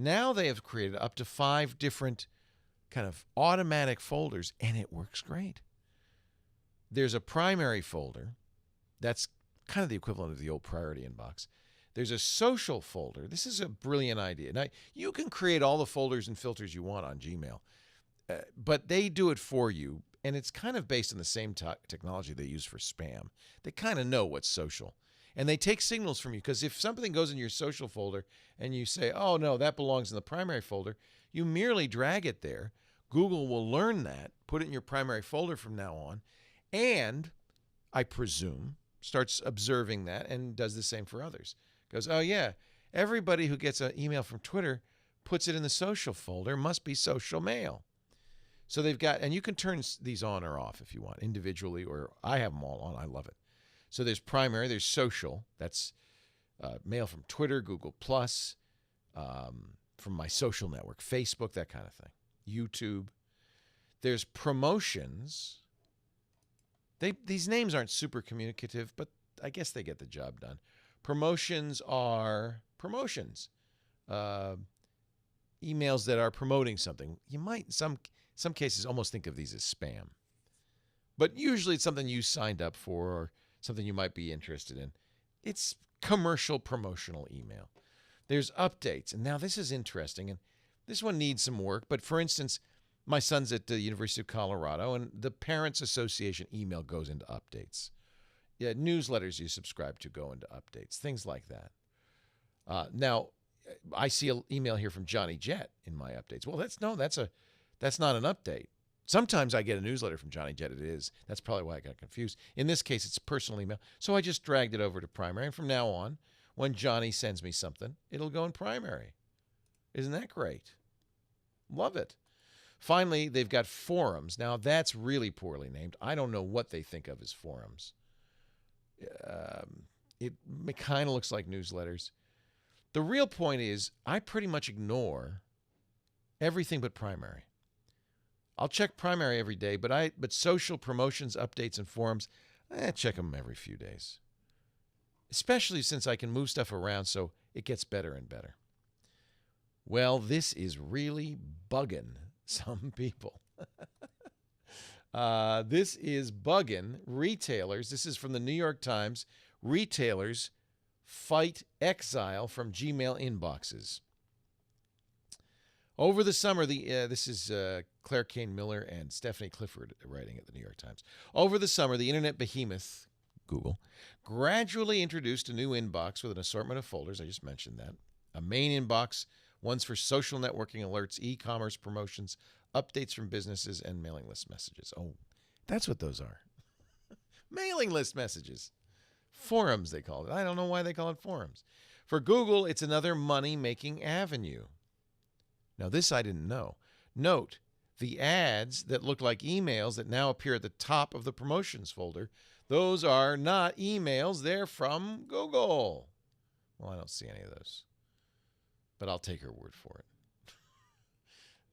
Now they have created up to 5 different kind of automatic folders, and it works great. There's a primary folder. That's kind of the equivalent of the old priority inbox. There's a social folder. This is a brilliant idea. Now, you can create all the folders and filters you want on Gmail, but they do it for you, and it's kind of based on the same technology they use for spam. They kind of know what's social, and they take signals from you, because if something goes in your social folder and you say, oh, no, that belongs in the primary folder, you merely drag it there. Google will learn that, put it in your primary folder from now on, and I presume starts observing that and does the same for others. Goes, oh, yeah, everybody who gets an email from Twitter puts it in the social folder, must be social mail. So they've got, and you can turn these on or off if you want, individually, or I have them all on. I love it. So there's primary, there's social. That's mail from Twitter, Google+, from my social network, Facebook, that kind of thing, YouTube. There's promotions. These names aren't super communicative, but I guess they get the job done. Promotions are promotions. Emails that are promoting something. You might, in some cases, almost think of these as spam. But usually it's something you signed up for or something you might be interested in. It's commercial promotional email. There's updates. And now this is interesting, and this one needs some work. But for instance, my son's at the University of Colorado, and the Parents Association email goes into updates. Yeah, newsletters you subscribe to go into updates, things like that. Now, I see an email here from Johnny Jett in my updates. Well, that's not an update. Sometimes I get a newsletter from Johnny Jett. It is. That's probably why I got confused. In this case, it's a personal email. So I just dragged it over to primary. And from now on, when Johnny sends me something, it'll go in primary. Isn't that great? Love it. Finally, they've got forums. Now, that's really poorly named. I don't know what they think of as forums. It kind of looks like newsletters. The real point is I pretty much ignore everything but primary. I'll check primary every day, but social promotions, updates, and forums, I check them every few days. Especially since I can move stuff around so it gets better and better. Well, this is really bugging some people. This is bugging retailers. This is from the New York Times. Retailers fight exile from Gmail inboxes. Over the summer, this is Claire Kane Miller and Stephanie Clifford writing at the New York Times. Over the summer, the internet behemoth, Google, gradually introduced a new inbox with an assortment of folders. I just mentioned that. A main inbox, ones for social networking alerts, e-commerce promotions, updates from businesses, and mailing list messages. Oh, that's what those are. Mailing list messages. Forums, they call it. I don't know why they call it forums. For Google, it's another money-making avenue. Now, this I didn't know. Note, the ads that look like emails that now appear at the top of the promotions folder, those are not emails. They're from Google. Well, I don't see any of those, but I'll take her word for it.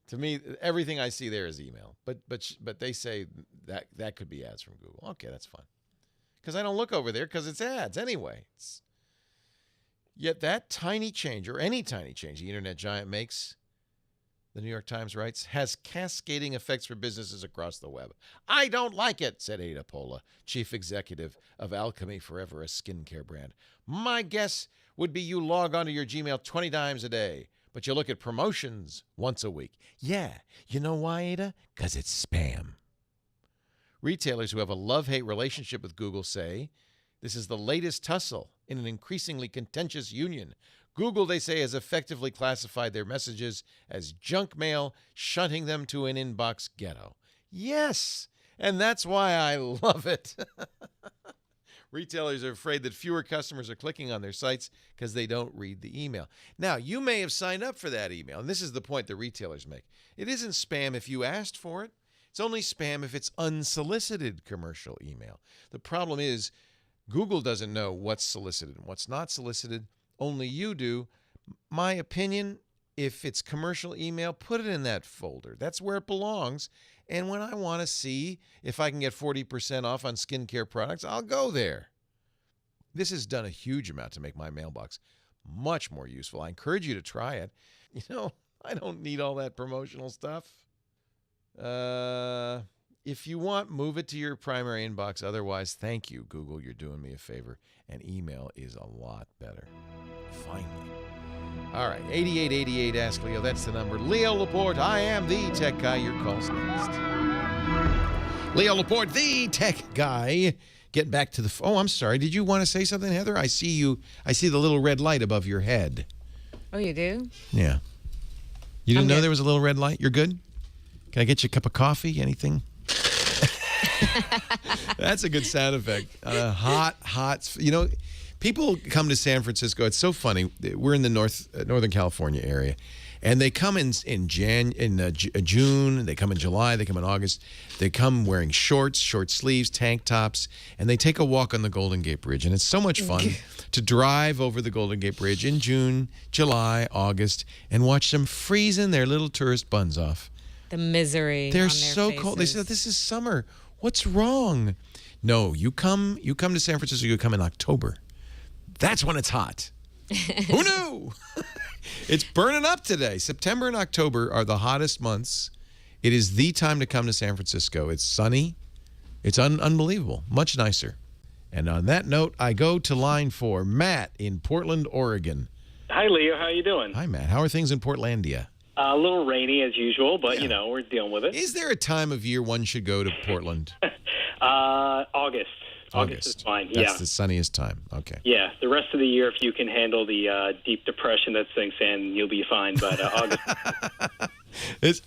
To me, everything I see there is email, but they say that could be ads from Google. Okay, that's fine. Because I don't look over there because it's ads anyway. Yet that tiny change, or any tiny change the internet giant makes, the New York Times writes, has cascading effects for businesses across the web. I don't like it, said Ada Pola, chief executive of Alchemy Forever, a skincare brand. My guess would be you log onto your Gmail 20 times a day, but you look at promotions once a week. Yeah, you know why, Ada? Because it's spam. Retailers who have a love-hate relationship with Google say this is the latest tussle in an increasingly contentious union. Google, they say, has effectively classified their messages as junk mail, shunting them to an inbox ghetto. Yes, and that's why I love it. Retailers are afraid that fewer customers are clicking on their sites because they don't read the email. Now, you may have signed up for that email, and this is the point the retailers make. It isn't spam if you asked for it. It's only spam if it's unsolicited commercial email. The problem is Google doesn't know what's solicited and what's not solicited. Only you do. My opinion, if it's commercial email, put it in that folder. That's where it belongs. And when I want to see if I can get 40% off on skincare products, I'll go there. This has done a huge amount to make my mailbox Much more useful. I encourage you to try it. You know, I don't need all that promotional stuff. If you want, move it to your primary inbox. Otherwise, thank you, Google. You're doing me a favor. And email is a lot better. Finally. All right, 8888 Ask Leo. That's the number. Leo Laporte, I am the tech guy. Your call's next. Leo Laporte, the tech guy. Getting back to the... Oh, I'm sorry. Did you want to say something, Heather? I see you. I see the little red light above your head. Oh, you do? Yeah. You didn't know there was a little red light? You're good? Can I get you a cup of coffee? Anything? That's a good sound effect. Hot. You know, people come to San Francisco. It's so funny. We're in the Northern California area. And they come in June, they come in July, they come in August. They come wearing shorts, short sleeves, tank tops, and they take a walk on the Golden Gate Bridge. And it's so much fun to drive over the Golden Gate Bridge in June, July, August, and watch them freezing their little tourist buns off. The misery. They're on their so faces. cold. They said, "This is summer. What's wrong?" No, you come to San Francisco, you come in October. That's when it's hot. Who knew? It's burning up today. September and October are the hottest months. It is the time to come to San Francisco. It's sunny. It's unbelievable. Much nicer. And on that note, I go to line 4. Matt in Portland, Oregon. Hi, Leo. How you doing? Hi, Matt. How are things in Portlandia? A little rainy as usual, but, you know, we're dealing with it. Is there a time of year one should go to Portland? August. August is fine, That's the sunniest time. Okay. Yeah, the rest of the year, if you can handle the deep depression that sinks in, you'll be fine. But August.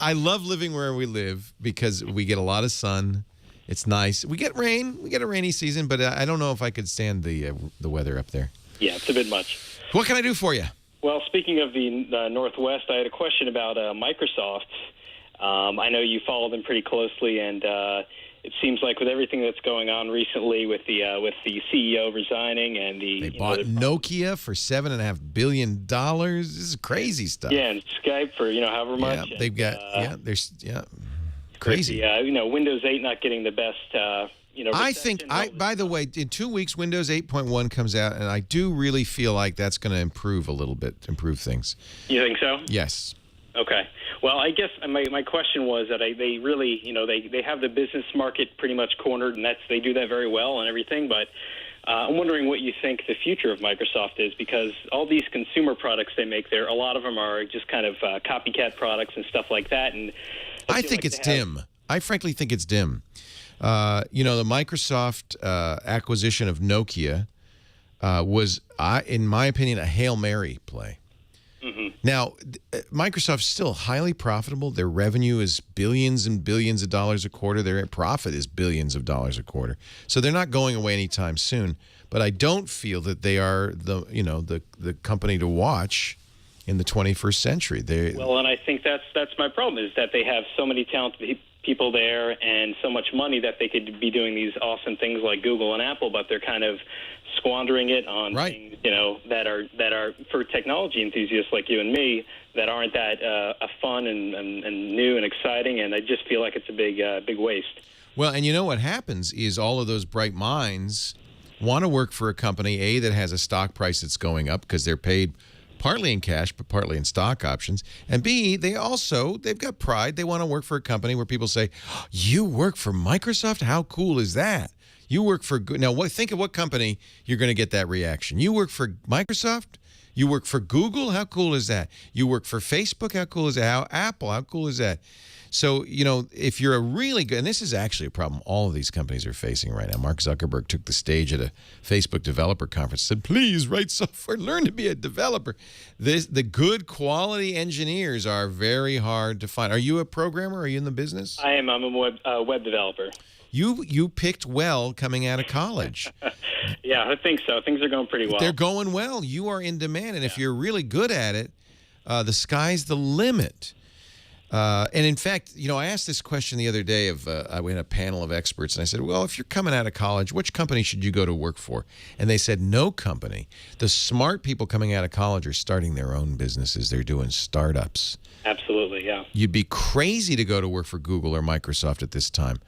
I love living where we live because we get a lot of sun. It's nice. We get rain. We get a rainy season, but I don't know if I could stand the weather up there. Yeah, it's a bit much. What can I do for you? Well, speaking of the Northwest, I had a question about Microsoft. I know you follow them pretty closely, and it seems like with everything that's going on recently with the CEO resigning and they bought Nokia for $7.5 billion. This is crazy stuff. Yeah, and Skype for however much. Yeah, they've got crazy. Windows 8 not getting the best. I think by the way, in 2 weeks, Windows 8.1 comes out, and I do really feel like that's going to improve a little bit, improve things. You think so? Yes. Okay. Well, I guess my question was that they really, they have the business market pretty much cornered, and they do that very well and everything. But I'm wondering what you think the future of Microsoft is, because all these consumer products they make there, a lot of them are just kind of copycat products and stuff like that. And I think it's dim. I frankly think it's dim. The Microsoft acquisition of Nokia was, in my opinion, a Hail Mary play. Mm-hmm. Now, Microsoft's still highly profitable. Their revenue is billions and billions of dollars a quarter. Their profit is billions of dollars a quarter. So they're not going away anytime soon. But I don't feel that they are the company to watch in the 21st century. Well, and I think that's my problem, is that they have so many talented people there and so much money that they could be doing these awesome things like Google and Apple, but they're kind of squandering it on things, that are for technology enthusiasts like you and me that aren't that fun and new and exciting, and I just feel like it's a big waste. Well, and you know what happens is all of those bright minds want to work for a company, that has a stock price that's going up because they're paid partly in cash, but partly in stock options. And B, they've got pride. They want to work for a company where people say, oh, you work for Microsoft? How cool is that? You work for, now think of what company you're going to get that reaction. You work for Microsoft? You work for Google? How cool is that? You work for Facebook? How cool is that? Apple? How cool is that? So, if you're a really good, and this is actually a problem all of these companies are facing right now. Mark Zuckerberg took the stage at a Facebook developer conference, said, please write software, learn to be a developer. The good quality engineers are very hard to find. Are you a programmer? Are you in the business? I am. I'm a web developer. You picked well coming out of college. Yeah, I think so. Things are going pretty well. They're going well. You are in demand, and if you're really good at it, the sky's the limit. And in fact, I asked this question the other day I had a panel of experts, and I said, well, if you're coming out of college, which company should you go to work for? And they said, no company. The smart people coming out of college are starting their own businesses. They're doing startups. Absolutely, yeah. You'd be crazy to go to work for Google or Microsoft at this time.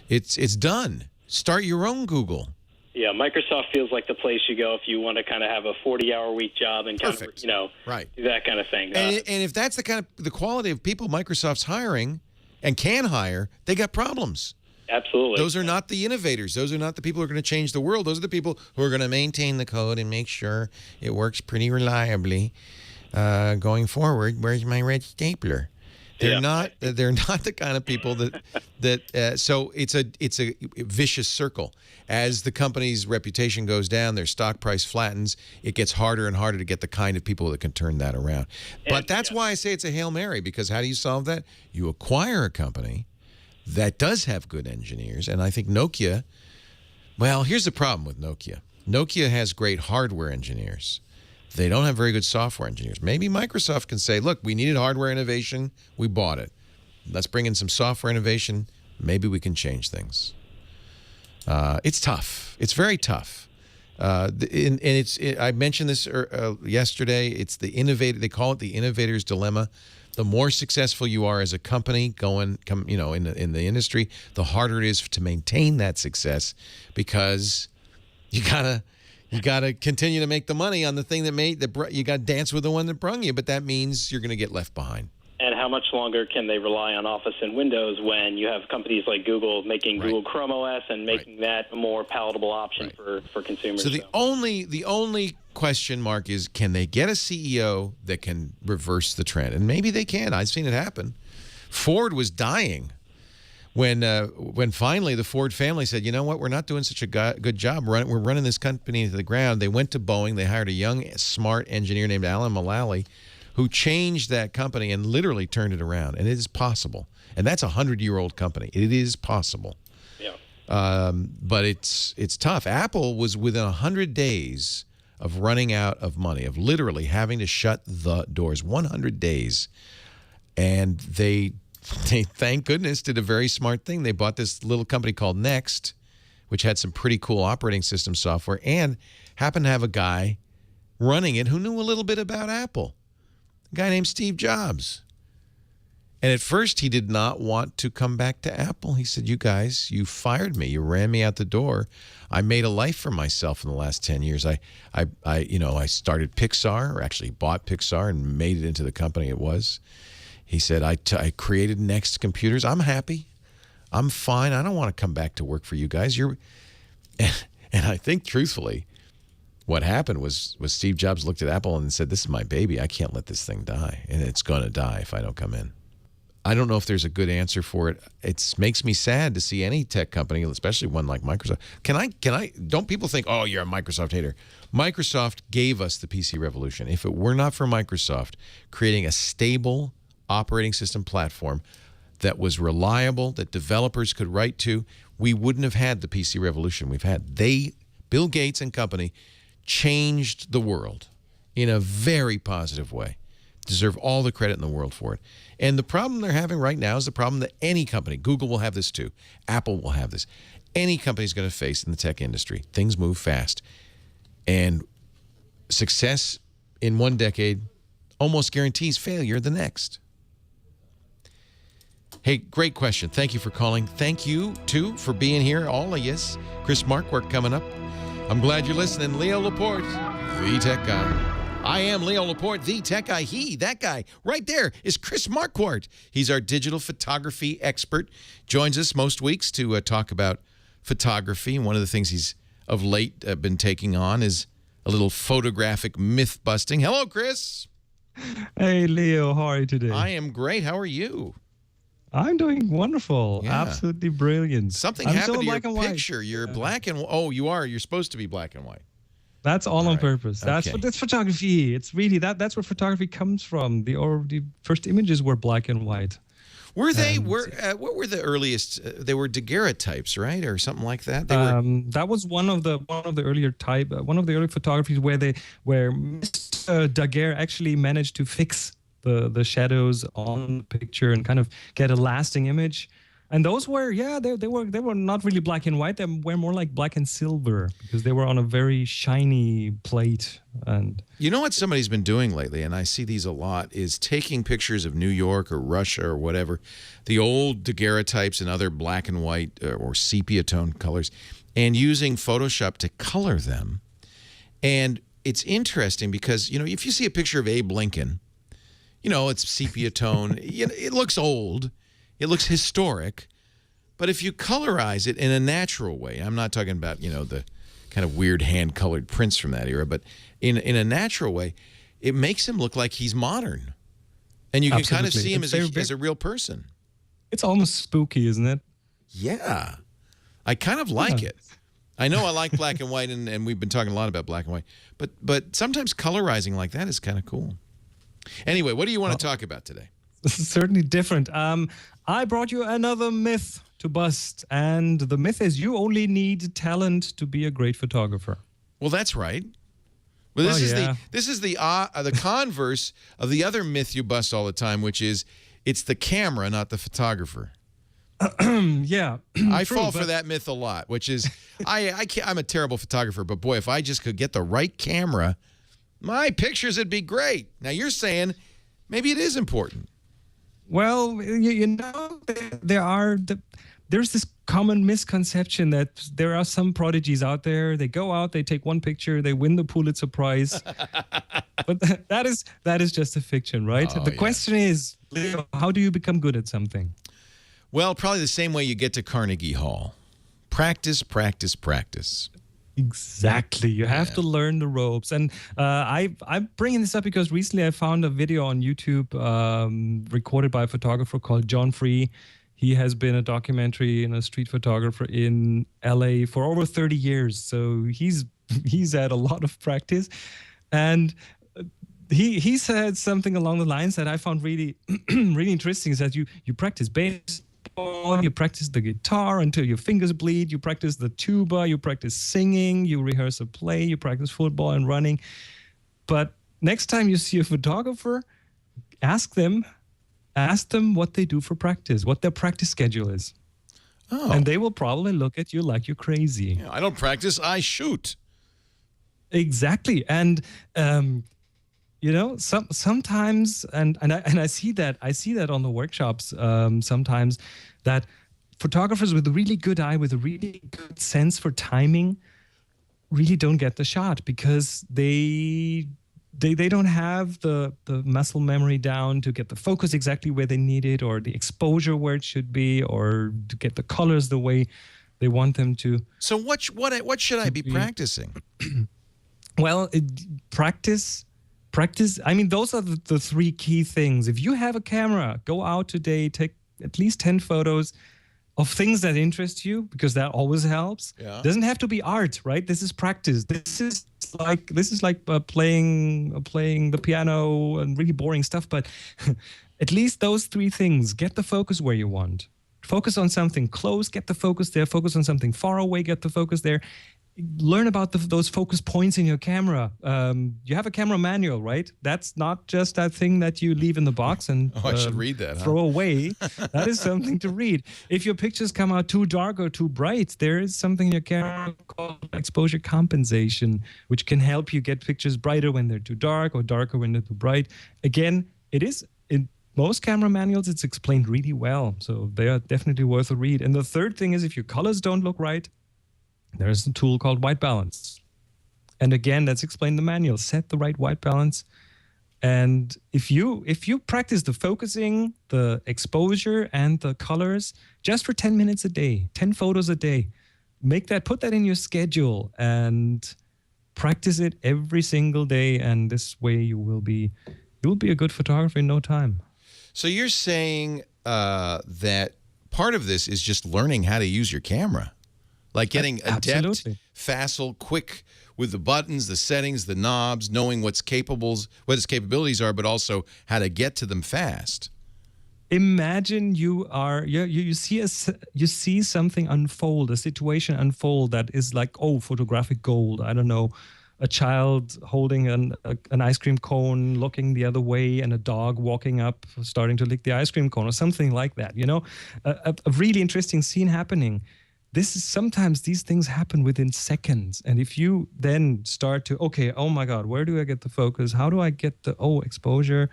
It's done. Start your own Google. Yeah, Microsoft feels like the place you go if you want to kind of have a 40-hour-week job and kind Perfect. of, Right. do that kind of thing. And if that's the quality of people Microsoft's hiring and can hire, they got problems. Absolutely. Those are not the innovators. Those are not the people who are going to change the world. Those are the people who are going to maintain the code and make sure it works pretty reliably going forward. Where's my red stapler? They're not. They're not the kind of people that. So it's a vicious circle. As the company's reputation goes down, their stock price flattens. It gets harder and harder to get the kind of people that can turn that around. But that's why I say it's a Hail Mary, because how do you solve that? You acquire a company that does have good engineers, and I think Nokia. Well, here's the problem with Nokia. Nokia has great hardware engineers. They don't have very good software engineers. Maybe Microsoft can say, look, we needed hardware innovation. We bought it. Let's bring in some software innovation. Maybe we can change things. It's tough. It's very tough. I mentioned this yesterday. It's the innovator. They call it the innovator's dilemma. The more successful you are as a company in the industry, the harder it is to maintain that success, because you gotta continue to make the money on the thing you got to dance with the one that brung you, but that means you're going to get left behind. And how much longer can they rely on Office and Windows when you have companies like Google making Google Chrome OS and making that a more palatable option for consumers? So the only question mark is, can they get a CEO that can reverse the trend? And maybe they can. I've seen it happen. Ford was dying when finally the Ford family said, you know what, we're not doing such a good job. We're running this company into the ground. They went to Boeing. They hired a young, smart engineer named Alan Mulally, who changed that company and literally turned it around. And it is possible. And that's a 100-year-old company. It is possible. Yeah. But it's tough. Apple was within 100 days of running out of money, of literally having to shut the doors. 100 days. And they thank goodness, did a very smart thing. They bought this little company called Next, which had some pretty cool operating system software, and happened to have a guy running it who knew a little bit about Apple, a guy named Steve Jobs. And at first, he did not want to come back to Apple. He said, you guys, you fired me. You ran me out the door. I made a life for myself in the last 10 years. I started Pixar, or actually bought Pixar and made it into the company it was. He said, I created Next Computers. I'm happy. I'm fine. I don't want to come back to work for you guys. And I think, truthfully, what happened was Steve Jobs looked at Apple and said, this is my baby. I can't let this thing die. And it's going to die if I don't come in. I don't know if there's a good answer for it. It makes me sad to see any tech company, especially one like Microsoft. Don't people think, oh, you're a Microsoft hater? Microsoft gave us the PC revolution. If it were not for Microsoft creating a stable operating system platform that was reliable, that developers could write to, we wouldn't have had the PC revolution we've had. Bill Gates and company, changed the world in a very positive way. Deserve all the credit in the world for it. And the problem they're having right now is the problem that any company, Google will have this too, Apple will have this, any company is going to face in the tech industry. Things move fast. And success in one decade almost guarantees failure the next. Hey, great question. Thank you for calling. Thank you, too, for being here. All of yes. Chris Marquardt coming up. I'm glad you're listening. Leo Laporte, the tech guy. I am Leo Laporte, the tech guy. That guy, right there is Chris Marquardt. He's our digital photography expert. Joins us most weeks to talk about photography. And one of the things he's of late been taking on is a little photographic myth busting. Hello, Chris. Hey, Leo. How are you today? I am great. How are you? I'm doing wonderful. Yeah. Absolutely brilliant. Something happened to your picture. You're black and oh, you are. You're supposed to be black and white. That's all on purpose. That's photography. It's really that's where photography comes from. The first images were black and white. Were they? What were the earliest? They were daguerreotypes, right, or something like that. That was one of the earlier one of the early photographies where Mr. Daguerre actually managed to fix the shadows on the picture and kind of get a lasting image. And those were, they were not really black and white. They were more like black and silver because they were on a very shiny plate. And you know what somebody's been doing lately, and I see these a lot, is taking pictures of New York or Russia or whatever, the old daguerreotypes and other black and white or sepia tone colors, and using Photoshop to color them. And it's interesting because, if you see a picture of Abe Lincoln, it's sepia tone. It looks old. It looks historic. But if you colorize it in a natural way, I'm not talking about, the kind of weird hand-colored prints from that era, but in a natural way, it makes him look like he's modern. And you can kind of see him as a real person. It's almost spooky, isn't it? Yeah. I kind of like it. I know I like black and white, and we've been talking a lot about black and white, but sometimes colorizing like that is kind of cool. Anyway, what do you want to talk about today? This is certainly different. I brought you another myth to bust, and the myth is you only need talent to be a great photographer. Well, that's right. Well, this is the converse of the other myth you bust all the time, which is it's the camera, not the photographer. Yeah, I fall for that myth a lot, which is I'm a terrible photographer, but boy, if I just could get the right camera, my pictures would be great. Now you're saying maybe it is important. Well, there's this common misconception that there are some prodigies out there. They go out, they take one picture, they win the Pulitzer Prize. But that is just a fiction, right? The question is, Leo, how do you become good at something? Well, probably the same way you get to Carnegie Hall. Practice, practice, practice. Exactly. You have to learn the ropes. And I'm bringing this up because recently I found a video on YouTube recorded by a photographer called John Free. He has been a documentary and a street photographer in LA for over 30 years. So he's had a lot of practice. And he said something along the lines that I found really, really interesting, is that you practice baseball, you practice the guitar until your fingers bleed, you practice the tuba, you practice singing, you rehearse a play, you practice football and running. But next time you see a photographer, ask them what they do for practice, what their practice schedule is. Oh. And they will probably look at you like you're crazy. Yeah, I don't practice, I shoot. Exactly. And sometimes, and I see that on the workshops sometimes, that photographers with a really good eye, with a really good sense for timing, really don't get the shot because they don't have the muscle memory down to get the focus exactly where they need it, or the exposure where it should be, or to get the colors the way they want them to. So what should I be practicing? Well, practice. I mean, those are the three key things. If you have a camera, go out today, take at least 10 photos of things that interest you, because that always helps. Yeah. Doesn't have to be art, right? This is practice. This is like playing the piano and really boring stuff. But at least those three things. Get the focus where you want. Focus on something close, get the focus there. Focus on something far away, get the focus there. Learn about those focus points in your camera. You have a camera manual, right? That's not just that thing that you leave in the box and I should read that, throw away. That is something to read. If your pictures come out too dark or too bright, there is something in your camera called exposure compensation, which can help you get pictures brighter when they're too dark or darker when they're too bright. Again, it is in most camera manuals, it's explained really well. So they are definitely worth a read. And the third thing is, if your colors don't look right, there's a tool called white balance. And again, that's explained in the manual. Set the right white balance. And if you practice the focusing, the exposure, and the colors just for 10 minutes a day, 10 photos a day, put that in your schedule and practice it every single day. And this way you will be a good photographer in no time. So you're saying that part of this is just learning how to use your camera. Like getting adept, facile, quick with the buttons, the settings, the knobs, knowing what its capabilities are, but also how to get to them fast. Imagine you see something unfold, a situation unfold that is like, photographic gold. I don't know, a child holding an ice cream cone, looking the other way, and a dog walking up, starting to lick the ice cream cone, or something like that. A really interesting scene happening. Sometimes these things happen within seconds. And if you then start to, oh my God, where do I get the focus? How do I get the exposure?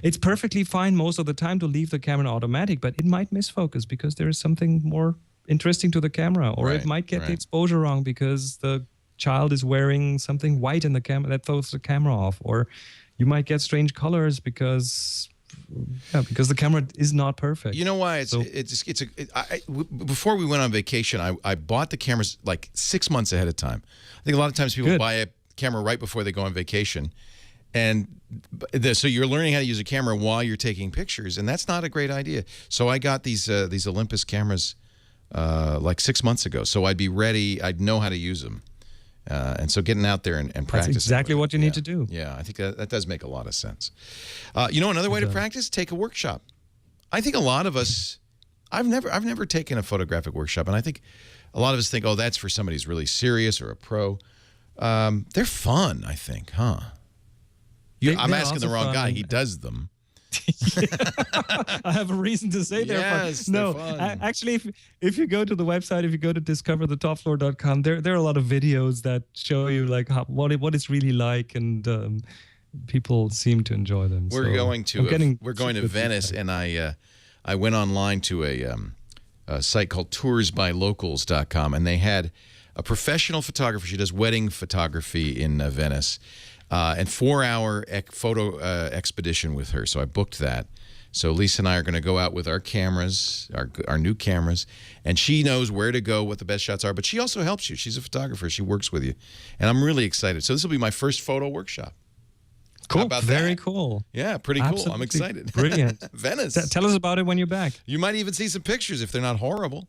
It's perfectly fine most of the time to leave the camera automatic, but it might miss focus because there is something more interesting to the camera, or Right, it might get right. the exposure wrong because the child is wearing something white in the camera that throws the camera off, or you might get strange colors because the camera is not perfect. You know why? Before we went on vacation, I bought the cameras like 6 months ahead of time. I think a lot of times people buy a camera right before they go on vacation. And so you're learning how to use a camera while you're taking pictures, and that's not a great idea. So I got these Olympus cameras like 6 months ago, so I'd be ready. I'd know how to use them. And so getting out there and practicing. That's exactly what you need to do. Yeah, I think that does make a lot of sense. You know, another way to practice, take a workshop. I think a lot of us, I've never taken a photographic workshop, and I think a lot of us think, oh, that's for somebody who's really serious or a pro. They're fun, I think, huh? I'm asking the wrong guy. He does them. I have a reason to say they're fun. No, fun. Actually, if you go to the website, if you go to discoverthetopfloor.com, there are a lot of videos that show you like what it's really like, and people seem to enjoy them. We're going to Venice, and I went online to a site called toursbylocals.com, and they had a professional photographer. She does wedding photography in Venice. And 4-hour photo expedition with her. So I booked that. So Lisa and I are going to go out with our cameras, our new cameras, and she knows where to go, what the best shots are. But she also helps you. She's a photographer. She works with you. And I'm really excited. So this will be my first photo workshop. Cool. How about Very that? Cool. Yeah, pretty cool. Absolutely I'm excited. Brilliant. Venice. Tell us about it when you're back. You might even see some pictures if they're not horrible.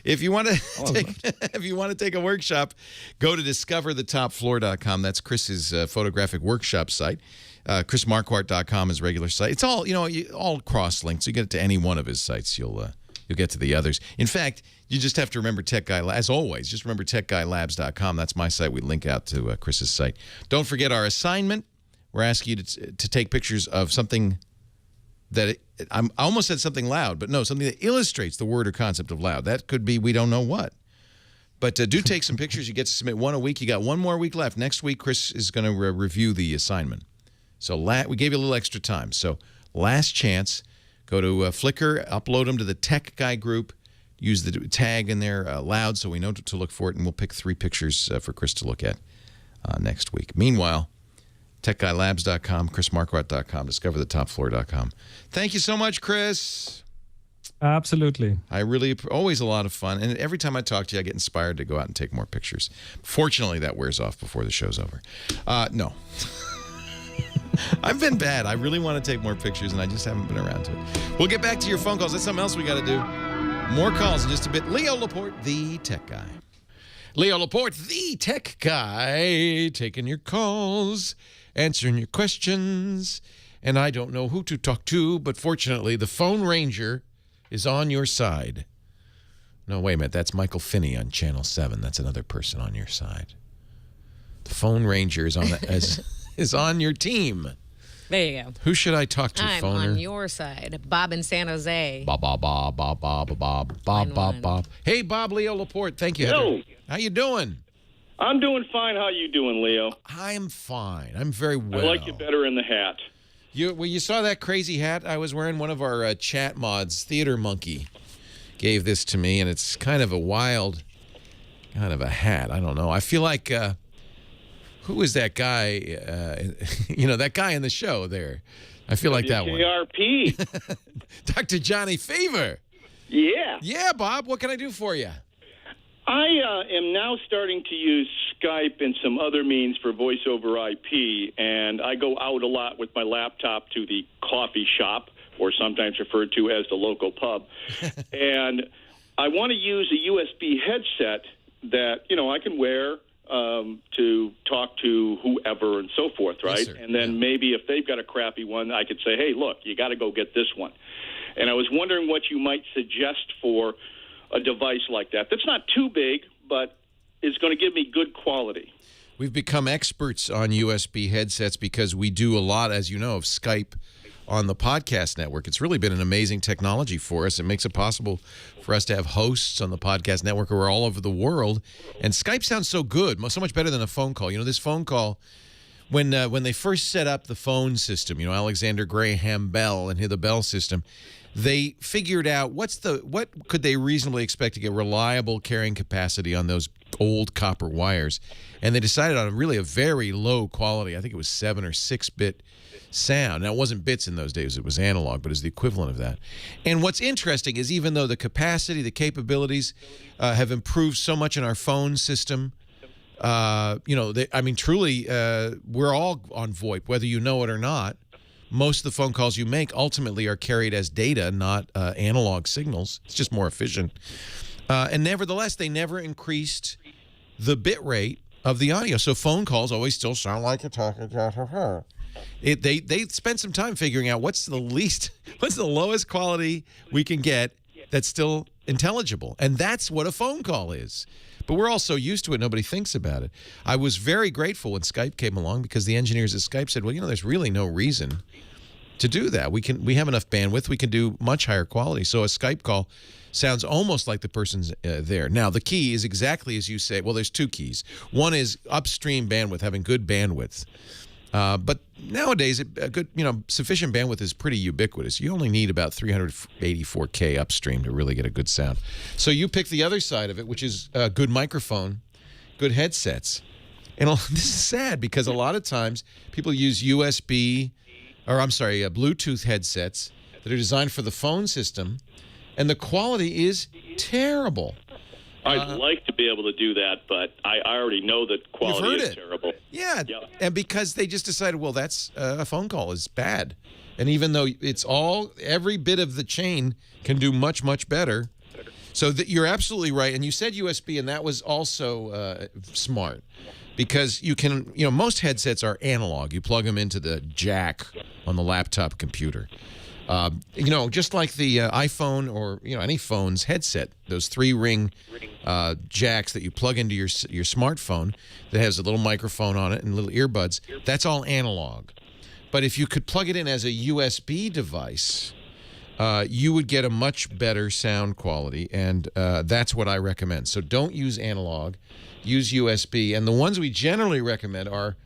If you want to take a workshop, go to discoverthetopfloor.com. That's Chris's photographic workshop site. ChrisMarquardt.com is regular site. It's all all cross linked. So you get it to any one of his sites, you'll get to the others. In fact, you just have to remember Tech Guy, as always. Just remember TechGuyLabs.com. That's my site. We link out to Chris's site. Don't forget our assignment. We're asking you to take pictures of something that I almost said something loud, but no, something that illustrates the word or concept of loud. That could be we don't know what. But do take some pictures. You get to submit one a week. You got one more week left. Next week, Chris is going to review the assignment. So we gave you a little extra time. So last chance, go to Flickr, upload them to the Tech Guy group, use the tag in there loud so we know to look for it, and we'll pick 3 pictures for Chris to look at next week. Meanwhile, TechGuyLabs.com, ChrisMarquardt.com, DiscoverTheTopFloor.com. Thank you so much, Chris. Absolutely. I really, always a lot of fun. And every time I talk to you, I get inspired to go out and take more pictures. Fortunately, that wears off before the show's over. No. I've been bad. I really want to take more pictures, and I just haven't been around to it. We'll get back to your phone calls. That's something else we got to do. More calls in just a bit. Leo Laporte, the tech guy. Leo Laporte, the tech guy, taking your calls, answering your questions. And I don't know who to talk to, but fortunately, the phone ranger is on your side. No, wait a minute. That's Michael Finney on Channel 7. That's another person on your side. The phone ranger is on your team. There you go. Who should I talk to, I'm phoner? on your side. Bob in San Jose. Bob. Hey, Bob, Leo Laporte. Thank you. Hello. How you doing? I'm doing fine. How you doing, Leo? I'm fine. I'm very well. I like you better in the hat. You saw that crazy hat I was wearing? One of our chat mods, Theater Monkey, gave this to me, and it's kind of a wild kind of a hat. I don't know. I feel like, who is that guy? That guy in the show there. I feel like that one. JRP. Dr. Johnny Fever. Yeah. Yeah, Bob. What can I do for you? I am now starting to use Skype and some other means for voice over IP, and I go out a lot with my laptop to the coffee shop, or sometimes referred to as the local pub, and I want to use a USB headset that, I can wear to talk to whoever and so forth, right? Yes, and then maybe if they've got a crappy one, I could say, hey, look, you got to go get this one. And I was wondering what you might suggest for a device like that. That's not too big, but is going to give me good quality. We've become experts on USB headsets because we do a lot, as you know, of Skype on the podcast network. It's really been an amazing technology for us. It makes it possible for us to have hosts on the podcast network who are all over the world. And Skype sounds so good, so much better than a phone call. This phone call, when they first set up the phone system, Alexander Graham Bell and the Bell system, they figured out what could they reasonably expect to get reliable carrying capacity on those old copper wires, and they decided on a very low quality. I think it was 7 or 6 bit sound. Now, it wasn't bits in those days; it was analog, but it's the equivalent of that. And what's interesting is even though the capacity, the capabilities have improved so much in our phone system. Truly, we're all on VoIP, whether you know it or not. Most of the phone calls you make ultimately are carried as data, not analog signals. It's just more efficient. And nevertheless, they never increased the bit rate of the audio. So phone calls always still sound like you're talking to her. They spent some time figuring out what's the lowest quality we can get that's still intelligible. And that's what a phone call is. But we're all so used to it, nobody thinks about it. I was very grateful when Skype came along because the engineers at Skype said, well, there's really no reason to do that. We have enough bandwidth. We can do much higher quality. So a Skype call sounds almost like the person's there. Now, the key is exactly as you say. Well, there's 2 keys. One is upstream bandwidth, having good bandwidth. But nowadays, a good, sufficient bandwidth is pretty ubiquitous. You only need about 384K upstream to really get a good sound. So you pick the other side of it, which is a good microphone, good headsets. And this is sad because a lot of times people use Bluetooth headsets that are designed for the phone system, and the quality is terrible. I'd like to be able to do that, but I already know that quality is terrible. Yeah, and because they just decided, well, that's a phone call is bad. And even though every bit of the chain can do much, much better. So you're absolutely right. And you said USB, and that was also smart. Because you can, most headsets are analog. You plug them into the jack on the laptop computer. Just like the iPhone or, any phone's headset, those 3-ring jacks that you plug into your smartphone that has a little microphone on it and little earbuds, that's all analog. But if you could plug it in as a USB device, you would get a much better sound quality, and that's what I recommend. So don't use analog, use USB. And the ones we generally recommend are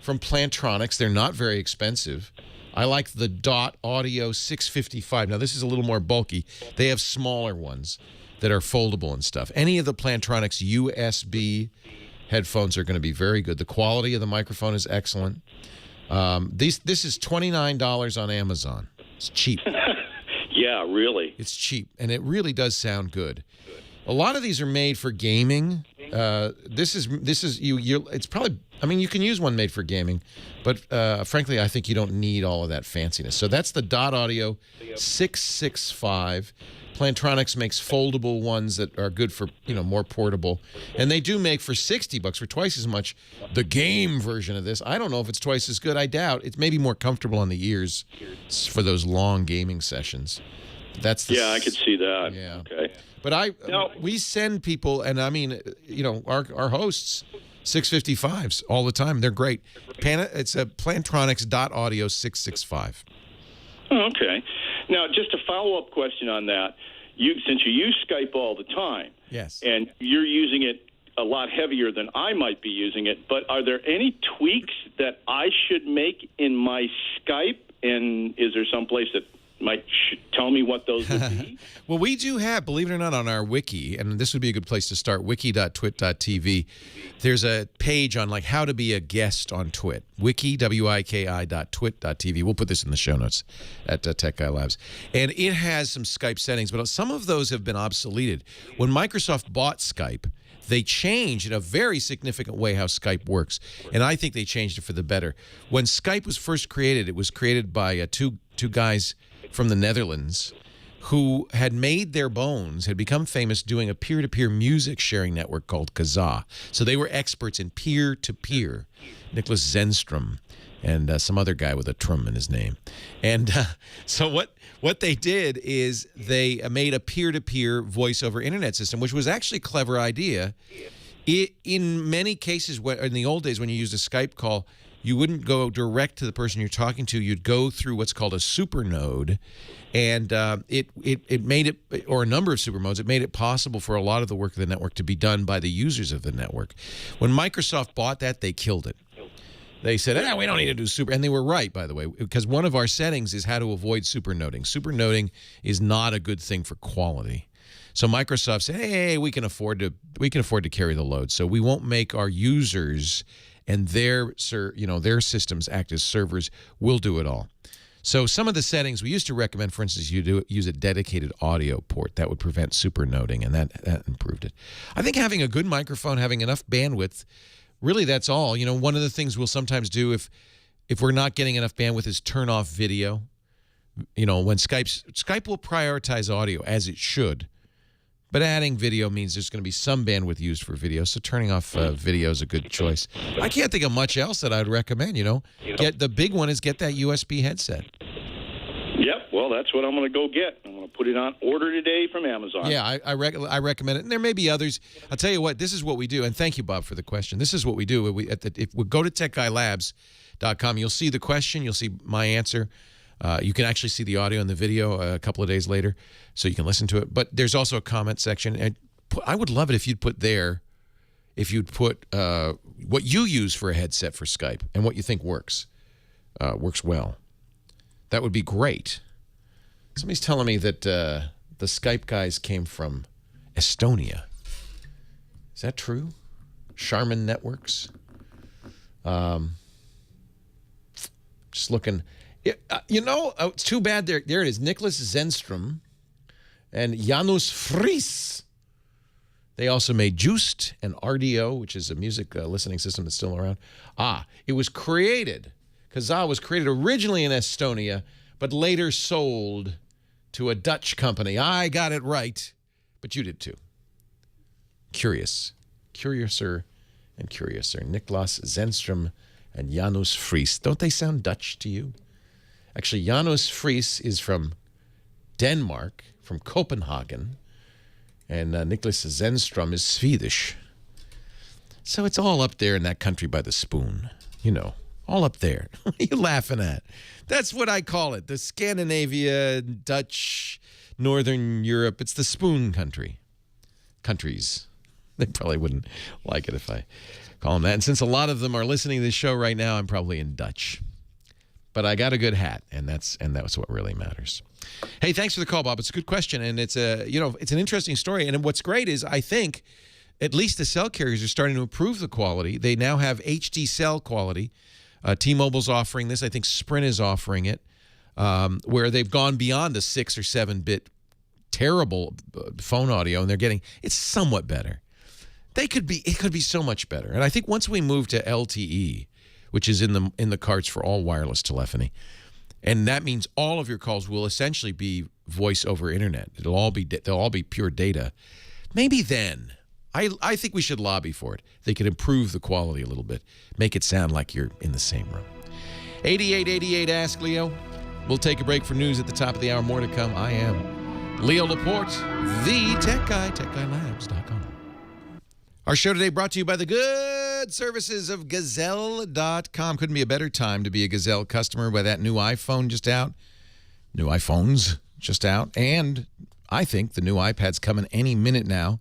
from Plantronics. They're not very expensive. I like the Dot Audio 655. Now, this is a little more bulky. They have smaller ones that are foldable and stuff. Any of the Plantronics USB headphones are going to be very good. The quality of the microphone is excellent. This is $29 on Amazon. It's cheap. Yeah, really. It's cheap, and it really does sound good. A lot of these are made for gaming. It's probably, you can use one made for gaming, but frankly, I think you don't need all of that fanciness. So that's the Dot Audio 665. Plantronics makes foldable ones that are good for, more portable. And they do make for $60, for twice as much, the game version of this. I don't know if it's twice as good. I doubt. It's maybe more comfortable on the ears for those long gaming sessions. I could see that. Yeah. Okay. But we send people, and our hosts, 655s all the time. They're great. It's a Plantronics Dot Audio 665. Okay. Now, just a follow-up question on that. Since you use Skype all the time, yes, and you're using it a lot heavier than I might be using it, but are there any tweaks that I should make in my Skype? And is there some place that might tell me what those would be? Well, we do have, believe it or not, on our wiki, and this would be a good place to start, wiki.twit.tv. There's a page on how to be a guest on Twit. wiki.twit.tv. We'll put this in the show notes at Tech Guy Labs. And it has some Skype settings, but some of those have been obsoleted. When Microsoft bought Skype, they changed in a very significant way how Skype works, and I think they changed it for the better. When Skype was first created, it was created by two guys from the Netherlands who had made their bones, had become famous doing a peer-to-peer music sharing network called Kazaa. So they were experts in peer-to-peer. Nicholas Zenstrom and some other guy with a trum in his name. And so what they did is they made a peer-to-peer voice-over internet system, which was actually a clever idea. In many cases, in the old days when you used a Skype call, you wouldn't go direct to the person you're talking to. You'd go through what's called a supernode, and it made it, or a number of supernodes, it made it possible for a lot of the work of the network to be done by the users of the network. When Microsoft bought that, they killed it. They said, we don't need to do super. And they were right, by the way, because one of our settings is how to avoid supernoting. Supernoting is not a good thing for quality. So Microsoft said, hey, we can afford to carry the load. So we won't make our users and their systems act as servers. We'll do it all. So some of the settings we used to recommend, for instance, use a dedicated audio port. That would prevent supernoting, and that improved it. I think having a good microphone, having enough bandwidth, really that's all. One of the things we'll sometimes do if we're not getting enough bandwidth is turn off video. When Skype will prioritize audio as it should, but adding video means there's going to be some bandwidth used for video, so turning off video is a good choice. I can't think of much else that I'd recommend, The big one is get that USB headset. Yep, well, that's what I'm going to go get. I'm going to put it on order today from Amazon. Yeah, I recommend it, and there may be others. I'll tell you what, this is what we do, and thank you, Bob, for the question. This is what we do. If we go to techguylabs.com, you'll see the question, you'll see my answer. You can actually see the audio and the video a couple of days later, so you can listen to it. But there's also a comment section. And I would love it if you'd put what you use for a headset for Skype and what you think works well. That would be great. Somebody's telling me that the Skype guys came from Estonia. Is that true? Charmin Networks? Just looking... it's too bad. There it is. Nicholas Zenstrom and Janus Fries. They also made Juiced and RDO, which is a music listening system that's still around. It was created. Kazaa was created originally in Estonia, but later sold to a Dutch company. I got it right, but you did too. Curiouser and curiouser. Nicholas Zenstrom and Janus Fries. Don't they sound Dutch to you? Actually, Janus Fries is from Denmark, from Copenhagen, and Nicholas Zenstrom is Swedish. So it's all up there in that country by the spoon, all up there. What are you laughing at? That's what I call it, the Scandinavia, Dutch, Northern Europe. It's the spoon countries. They probably wouldn't like it if I call them that. And since a lot of them are listening to this show right now, I'm probably in Dutch. But I got a good hat, and that's what really matters. Hey, thanks for the call, Bob. It's a good question, and it's an interesting story. And what's great is I think at least the cell carriers are starting to improve the quality. They now have HD cell quality. T-Mobile's offering this. I think Sprint is offering it, where they've gone beyond the 6 or 7-bit terrible phone audio, and they're getting it's somewhat better. It could be so much better. And I think once we move to LTE, which is in the cards for all wireless telephony. And that means all of your calls will essentially be voice over internet. They'll all be pure data. Maybe then, I think we should lobby for it. They could improve the quality a little bit, make it sound like you're in the same room. 8888 Ask Leo. We'll take a break for news at the top of the hour. More to come. I am Leo Laporte, the Tech Guy, techguylabs.com. Our show today brought to you by the good services of Gazelle.com. Couldn't be a better time to be a Gazelle customer by that new iPhone just out. New iPhones just out. And I think the new iPad's coming any minute now.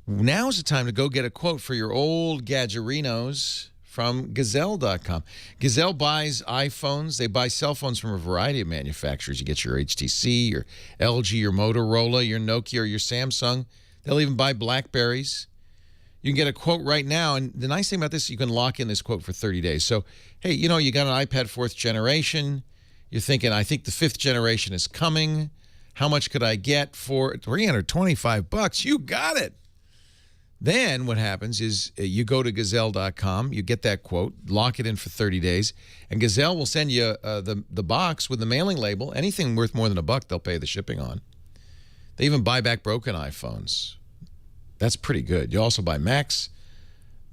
Now's the time to go get a quote for your old Gadgerinos from Gazelle.com. Gazelle buys iPhones. They buy cell phones from a variety of manufacturers. You get your HTC, your LG, your Motorola, your Nokia, or your Samsung. They'll even buy Blackberries. You can get a quote right now, and the nice thing about this is you can lock in this quote for 30 days. So, hey, you got an iPad 4th generation. You're thinking, I think the 5th generation is coming. How much could I get for $325? You got it. Then what happens is you go to Gazelle.com, you get that quote, lock it in for 30 days, and Gazelle will send you the box with the mailing label. Anything worth more than $1, they'll pay the shipping on. They even buy back broken iPhones. That's pretty good. You also buy Macs,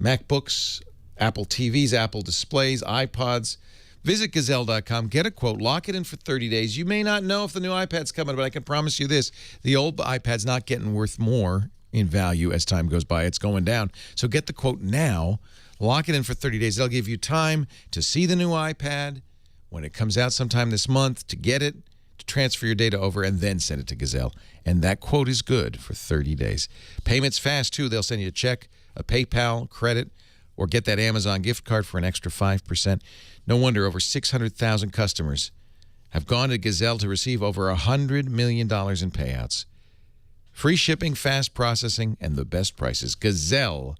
MacBooks, Apple TVs, Apple displays, iPods. Visit Gazelle.com, get a quote, lock it in for 30 days. You may not know if the new iPad's coming, but I can promise you this. The old iPad's not getting worth more in value as time goes by. It's going down. So get the quote now, lock it in for 30 days. They'll give you time to see the new iPad when it comes out sometime this month, to get it, to transfer your data over, and then send it to Gazelle. And that quote is good for 30 days. Payment's fast, too. They'll send you a check, a PayPal, credit, or get that Amazon gift card for an extra 5%. No wonder over 600,000 customers have gone to Gazelle to receive over $100 million in payouts. Free shipping, fast processing, and the best prices. Gazelle.com.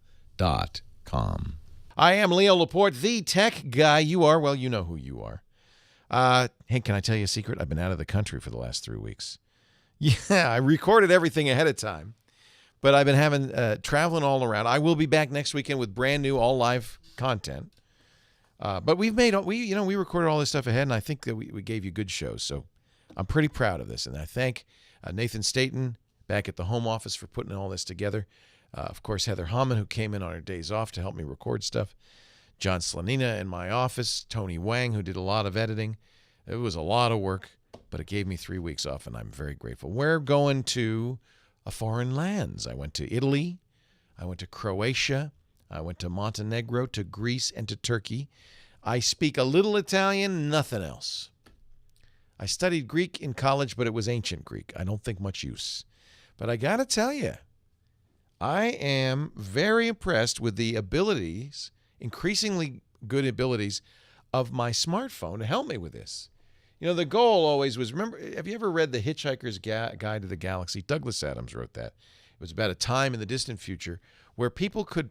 I am Leo Laporte, the tech guy. You are, well, you know who you are. Hey, can I tell you a secret? I've been out of the country for the last 3 weeks. Yeah, I recorded everything ahead of time, but I've been having traveling all around. I will be back next weekend with brand new all live content. But we recorded all this stuff ahead, and I think that we gave you good shows. So I'm pretty proud of this, and I thank Nathan Staten back at the home office for putting all this together. Of course, Heather Hammond, who came in on her days off to help me record stuff. John Slanina in my office. Tony Wang, who did a lot of editing. It was a lot of work, but it gave me 3 weeks off, and I'm very grateful. We're going to foreign lands. I went to Italy. I went to Croatia. I went to Montenegro, to Greece, and to Turkey. I speak a little Italian, nothing else. I studied Greek in college, but it was ancient Greek. I don't think much use. But I got to tell you, I am very impressed with the abilities, increasingly good abilities, of my smartphone to help me with this. You know, the goal always was, remember, have you ever read The Hitchhiker's Guide to the Galaxy? Douglas Adams wrote that. It was about a time in the distant future where people could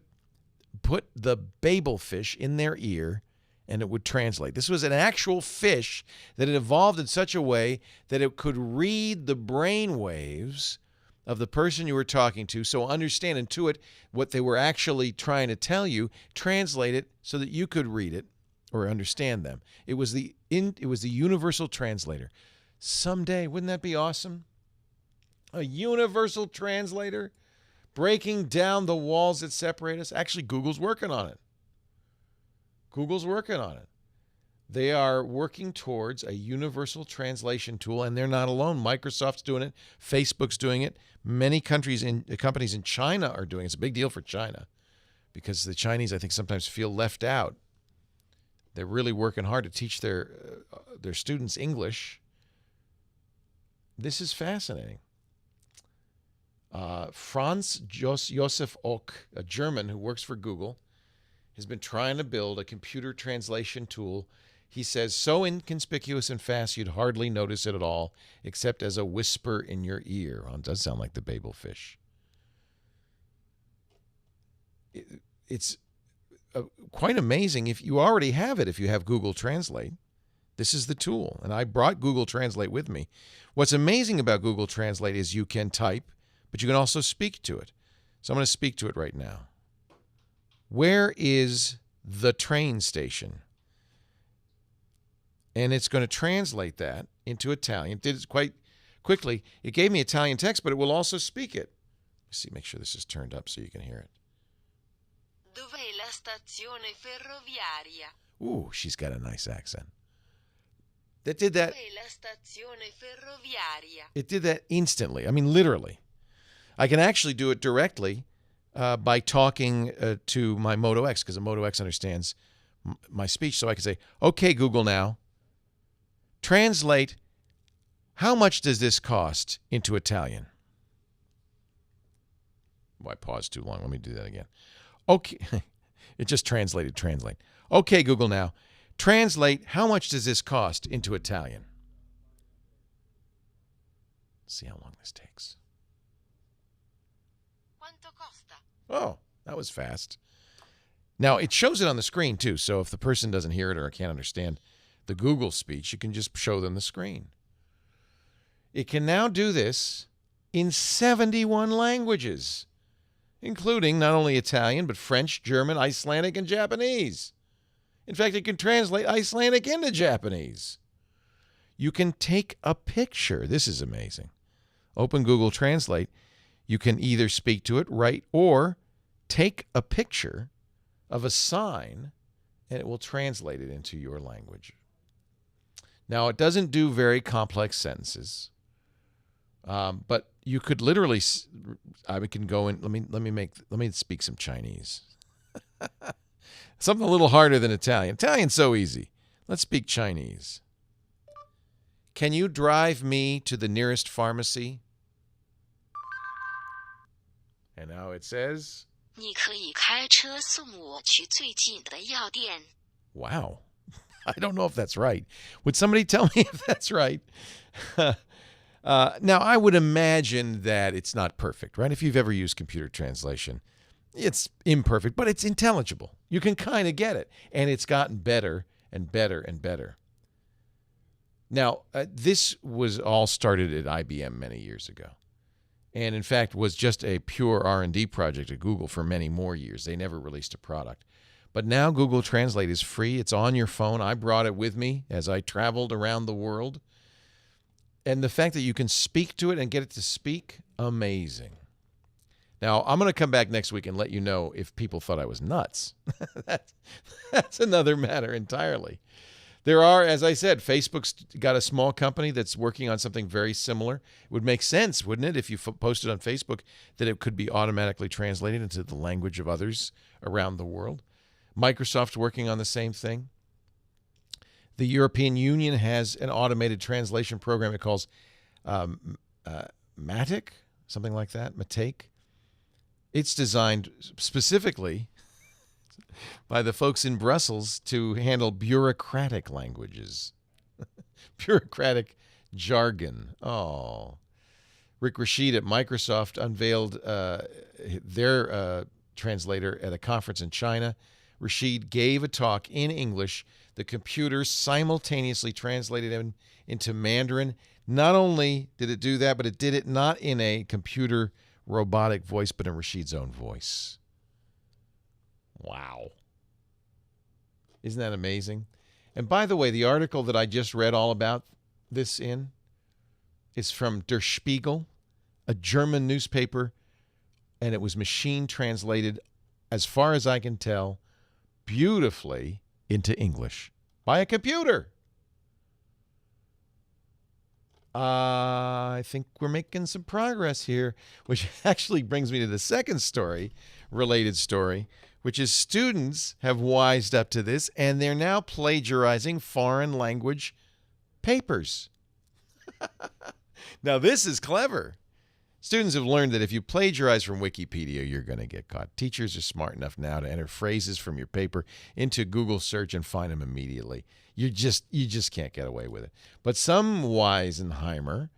put the Babel fish in their ear and it would translate. This was an actual fish that had evolved in such a way that it could read the brain waves of the person you were talking to, so understand, intuit what they were actually trying to tell you, translate it so that you could read it or understand them. It was the universal translator. Someday, wouldn't that be awesome? A universal translator breaking down the walls that separate us. Actually, Google's working on it. They are working towards a universal translation tool, and they're not alone. Microsoft's doing it. Facebook's doing it. Many companies in China are doing it. It's a big deal for China because the Chinese, I think, sometimes feel left out. They're really working hard to teach their students English. This is fascinating. Franz Josef Ock, a German who works for Google, has been trying to build a computer translation tool. He says, so inconspicuous and fast you'd hardly notice it at all, except as a whisper in your ear. Well, it does sound like the Babel fish. It's quite amazing if you already have it, if you have Google Translate. This is the tool, and I brought Google Translate with me. What's amazing about Google Translate is you can type, but you can also speak to it. So I'm going to speak to it right now. Where is the train station? And it's going to translate that into Italian. It did it quite quickly. It gave me Italian text, but it will also speak it. Let's see, make sure this is turned up so you can hear it. Dov'è la stazione ferroviaria? Ooh, she's got a nice accent. That did that. Dov'è la stazione ferroviaria? It did that instantly. I mean, literally. I can actually do it directly by talking to my Moto X, because the Moto X understands my speech. So I can say, okay, Google now, translate, how much does this cost into Italian? Well, I paused too long. Let me do that again. Okay. It just translate. Okay, Google now, translate, how much does this cost into Italian? Let's see how long this takes. Quanto costa? Oh, that was fast. Now, it shows it on the screen, too, so if the person doesn't hear it or can't understand the Google speech, you can just show them the screen. It can now do this in 71 languages, including not only Italian, but French, German, Icelandic, and Japanese. In fact, it can translate Icelandic into Japanese. You can take a picture. This is amazing. Open Google Translate. You can either speak to it, write, or take a picture of a sign, and it will translate it into your language. Now, it doesn't do very complex sentences, but you could literally. I can go in. Let me speak some Chinese. Something a little harder than Italian. Italian's so easy. Let's speak Chinese. Can you drive me to the nearest pharmacy? And now it says, 你可以开车送我去最近的药店。 Wow. I don't know if that's right. Would somebody tell me if that's right? Now, I would imagine that it's not perfect, right? If you've ever used computer translation, it's imperfect, but it's intelligible. You can kind of get it. And it's gotten better and better and better. Now, this was all started at IBM many years ago. And in fact, was just a pure R&D project at Google for many more years. They never released a product. But now Google Translate is free. It's on your phone. I brought it with me as I traveled around the world. And the fact that you can speak to it and get it to speak, amazing. Now, I'm going to come back next week and let you know if people thought I was nuts. That's another matter entirely. There are, as I said, Facebook's got a small company that's working on something very similar. It would make sense, wouldn't it, if you posted on Facebook that it could be automatically translated into the language of others around the world. Microsoft's working on the same thing. The European Union has an automated translation program it calls Matic, something like that, Matic. It's designed specifically by the folks in Brussels to handle bureaucratic languages. Bureaucratic jargon. Oh. Rick Rashid at Microsoft unveiled their translator at a conference in China. Rashid gave a talk in English. The computer simultaneously translated him into Mandarin. Not only did it do that, but it did it not in a computer robotic voice, but in Rashid's own voice. Wow. Isn't that amazing? And by the way, the article that I just read all about this in is from Der Spiegel, a German newspaper, and it was machine translated, as far as I can tell, beautifully into English by a computer. I think we're making some progress here, which actually brings me to the second story, related story, which is students have wised up to this, and they're now plagiarizing foreign language papers. Now, this is clever. Students have learned that if you plagiarize from Wikipedia, you're going to get caught. Teachers are smart enough now to enter phrases from your paper into Google search and find them immediately. You just can't get away with it. But some Weisenheimer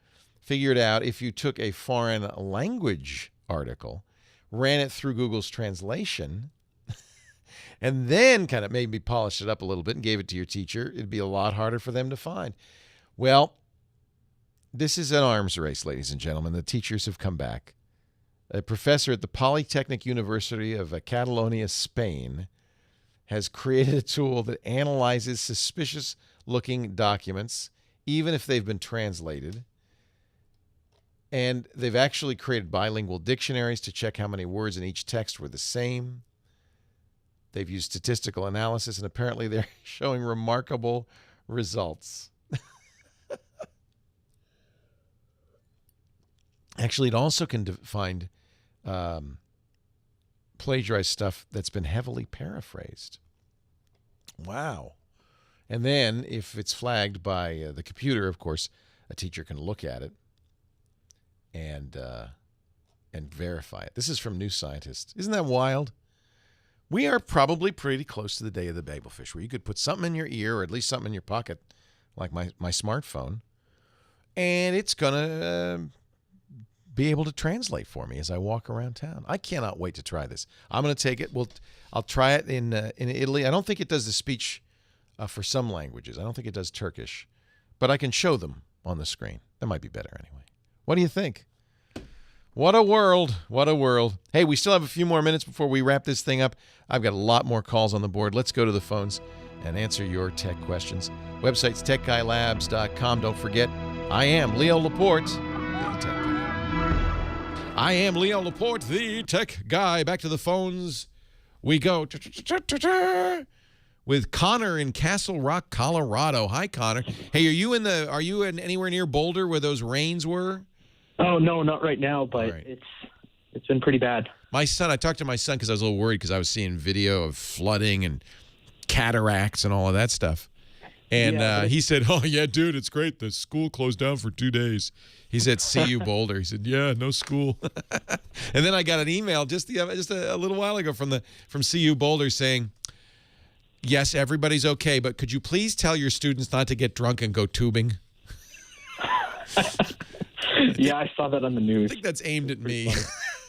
figured out if you took a foreign language article, ran it through Google's translation, and then kind of maybe polished it up a little bit and gave it to your teacher, it'd be a lot harder for them to find. Well, this is an arms race, ladies and gentlemen. The teachers have come back. A professor at the Polytechnic University of Catalonia, Spain, has created a tool that analyzes suspicious-looking documents, even if they've been translated. And they've actually created bilingual dictionaries to check how many words in each text were the same. They've used statistical analysis, and apparently they're showing remarkable results. Actually, it also can find plagiarized stuff that's been heavily paraphrased. Wow. And then, if it's flagged by the computer, of course, a teacher can look at it and verify it. This is from New Scientist. Isn't that wild? We are probably pretty close to the day of the babelfish, where you could put something in your ear, or at least something in your pocket, like my smartphone, and it's going to be able to translate for me as I walk around town. I cannot wait to try this. I'm going to take it. I'll try it in Italy. I don't think it does the speech for some languages. I don't think it does Turkish, but I can show them on the screen. That might be better anyway. What do you think? What a world. What a world. Hey, we still have a few more minutes before we wrap this thing up. I've got a lot more calls on the board. Let's go to the phones and answer your tech questions. Website's techguylabs.com. Don't forget, I am Leo Laporte, the tech guy. I am Leo Laporte, the tech guy. Back to the phones we go with Connor in Castle Rock, Colorado. Hi, Connor. Hey, are you anywhere near Boulder where those rains were? Oh, no, not right now, but right. It's been pretty bad. I talked to my son because I was a little worried because I was seeing video of flooding and cataracts and all of that stuff. And he said, "Oh yeah, dude, it's great. The school closed down for 2 days." He said, "CU Boulder." He said, "Yeah, no school." And then I got an email just a little while ago from CU Boulder saying, "Yes, everybody's okay, but could you please tell your students not to get drunk and go tubing?" Yeah, I saw that on the news. I think that's aimed at me.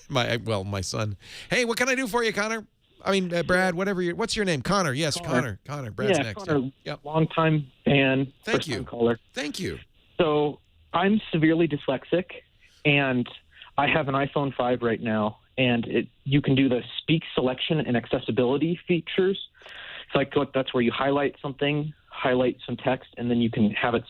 my son. Hey, what can I do for you, Connor? I mean, Brad, what's your name? Connor. Yes, Connor. Brad's next. Connor, yep. Long-time fan. Thank you. Caller. Thank you. So I'm severely dyslexic, and I have an iPhone 5 right now, and you can do the speak selection and accessibility features. So that's where you highlight something, highlight some text, and then you can have it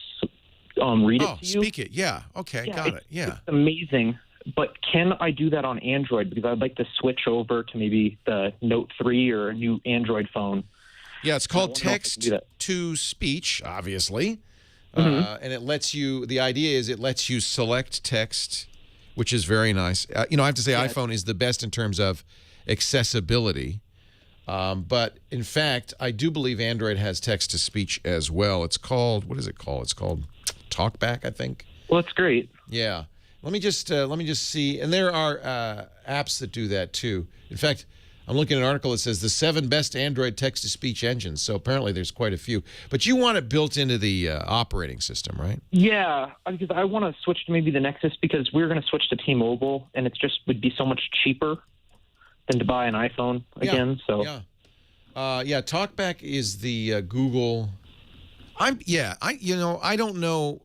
read it to you. Speak it. Yeah. Okay. Yeah, got it. Yeah. It's amazing. But can I do that on Android? Because I'd like to switch over to maybe the Note 3 or a new Android phone. Yeah, it's called text to speech, obviously. And it lets you, the idea is it lets you select text, which is very nice. I have to say iPhone is the best in terms of accessibility. But in fact, I do believe Android has text to speech as well. It's called, what is it called? It's called Talkback, I think. Well, it's great. Yeah. Let me just see. And there are apps that do that too. In fact, I'm looking at an article that says the 7 best Android text-to-speech engines. So apparently there's quite a few. But you want it built into the operating system, right? Yeah, because I want to switch to maybe the Nexus because we're going to switch to T-Mobile, and it just would be so much cheaper than to buy an iPhone again. So Talkback is the Google. I don't know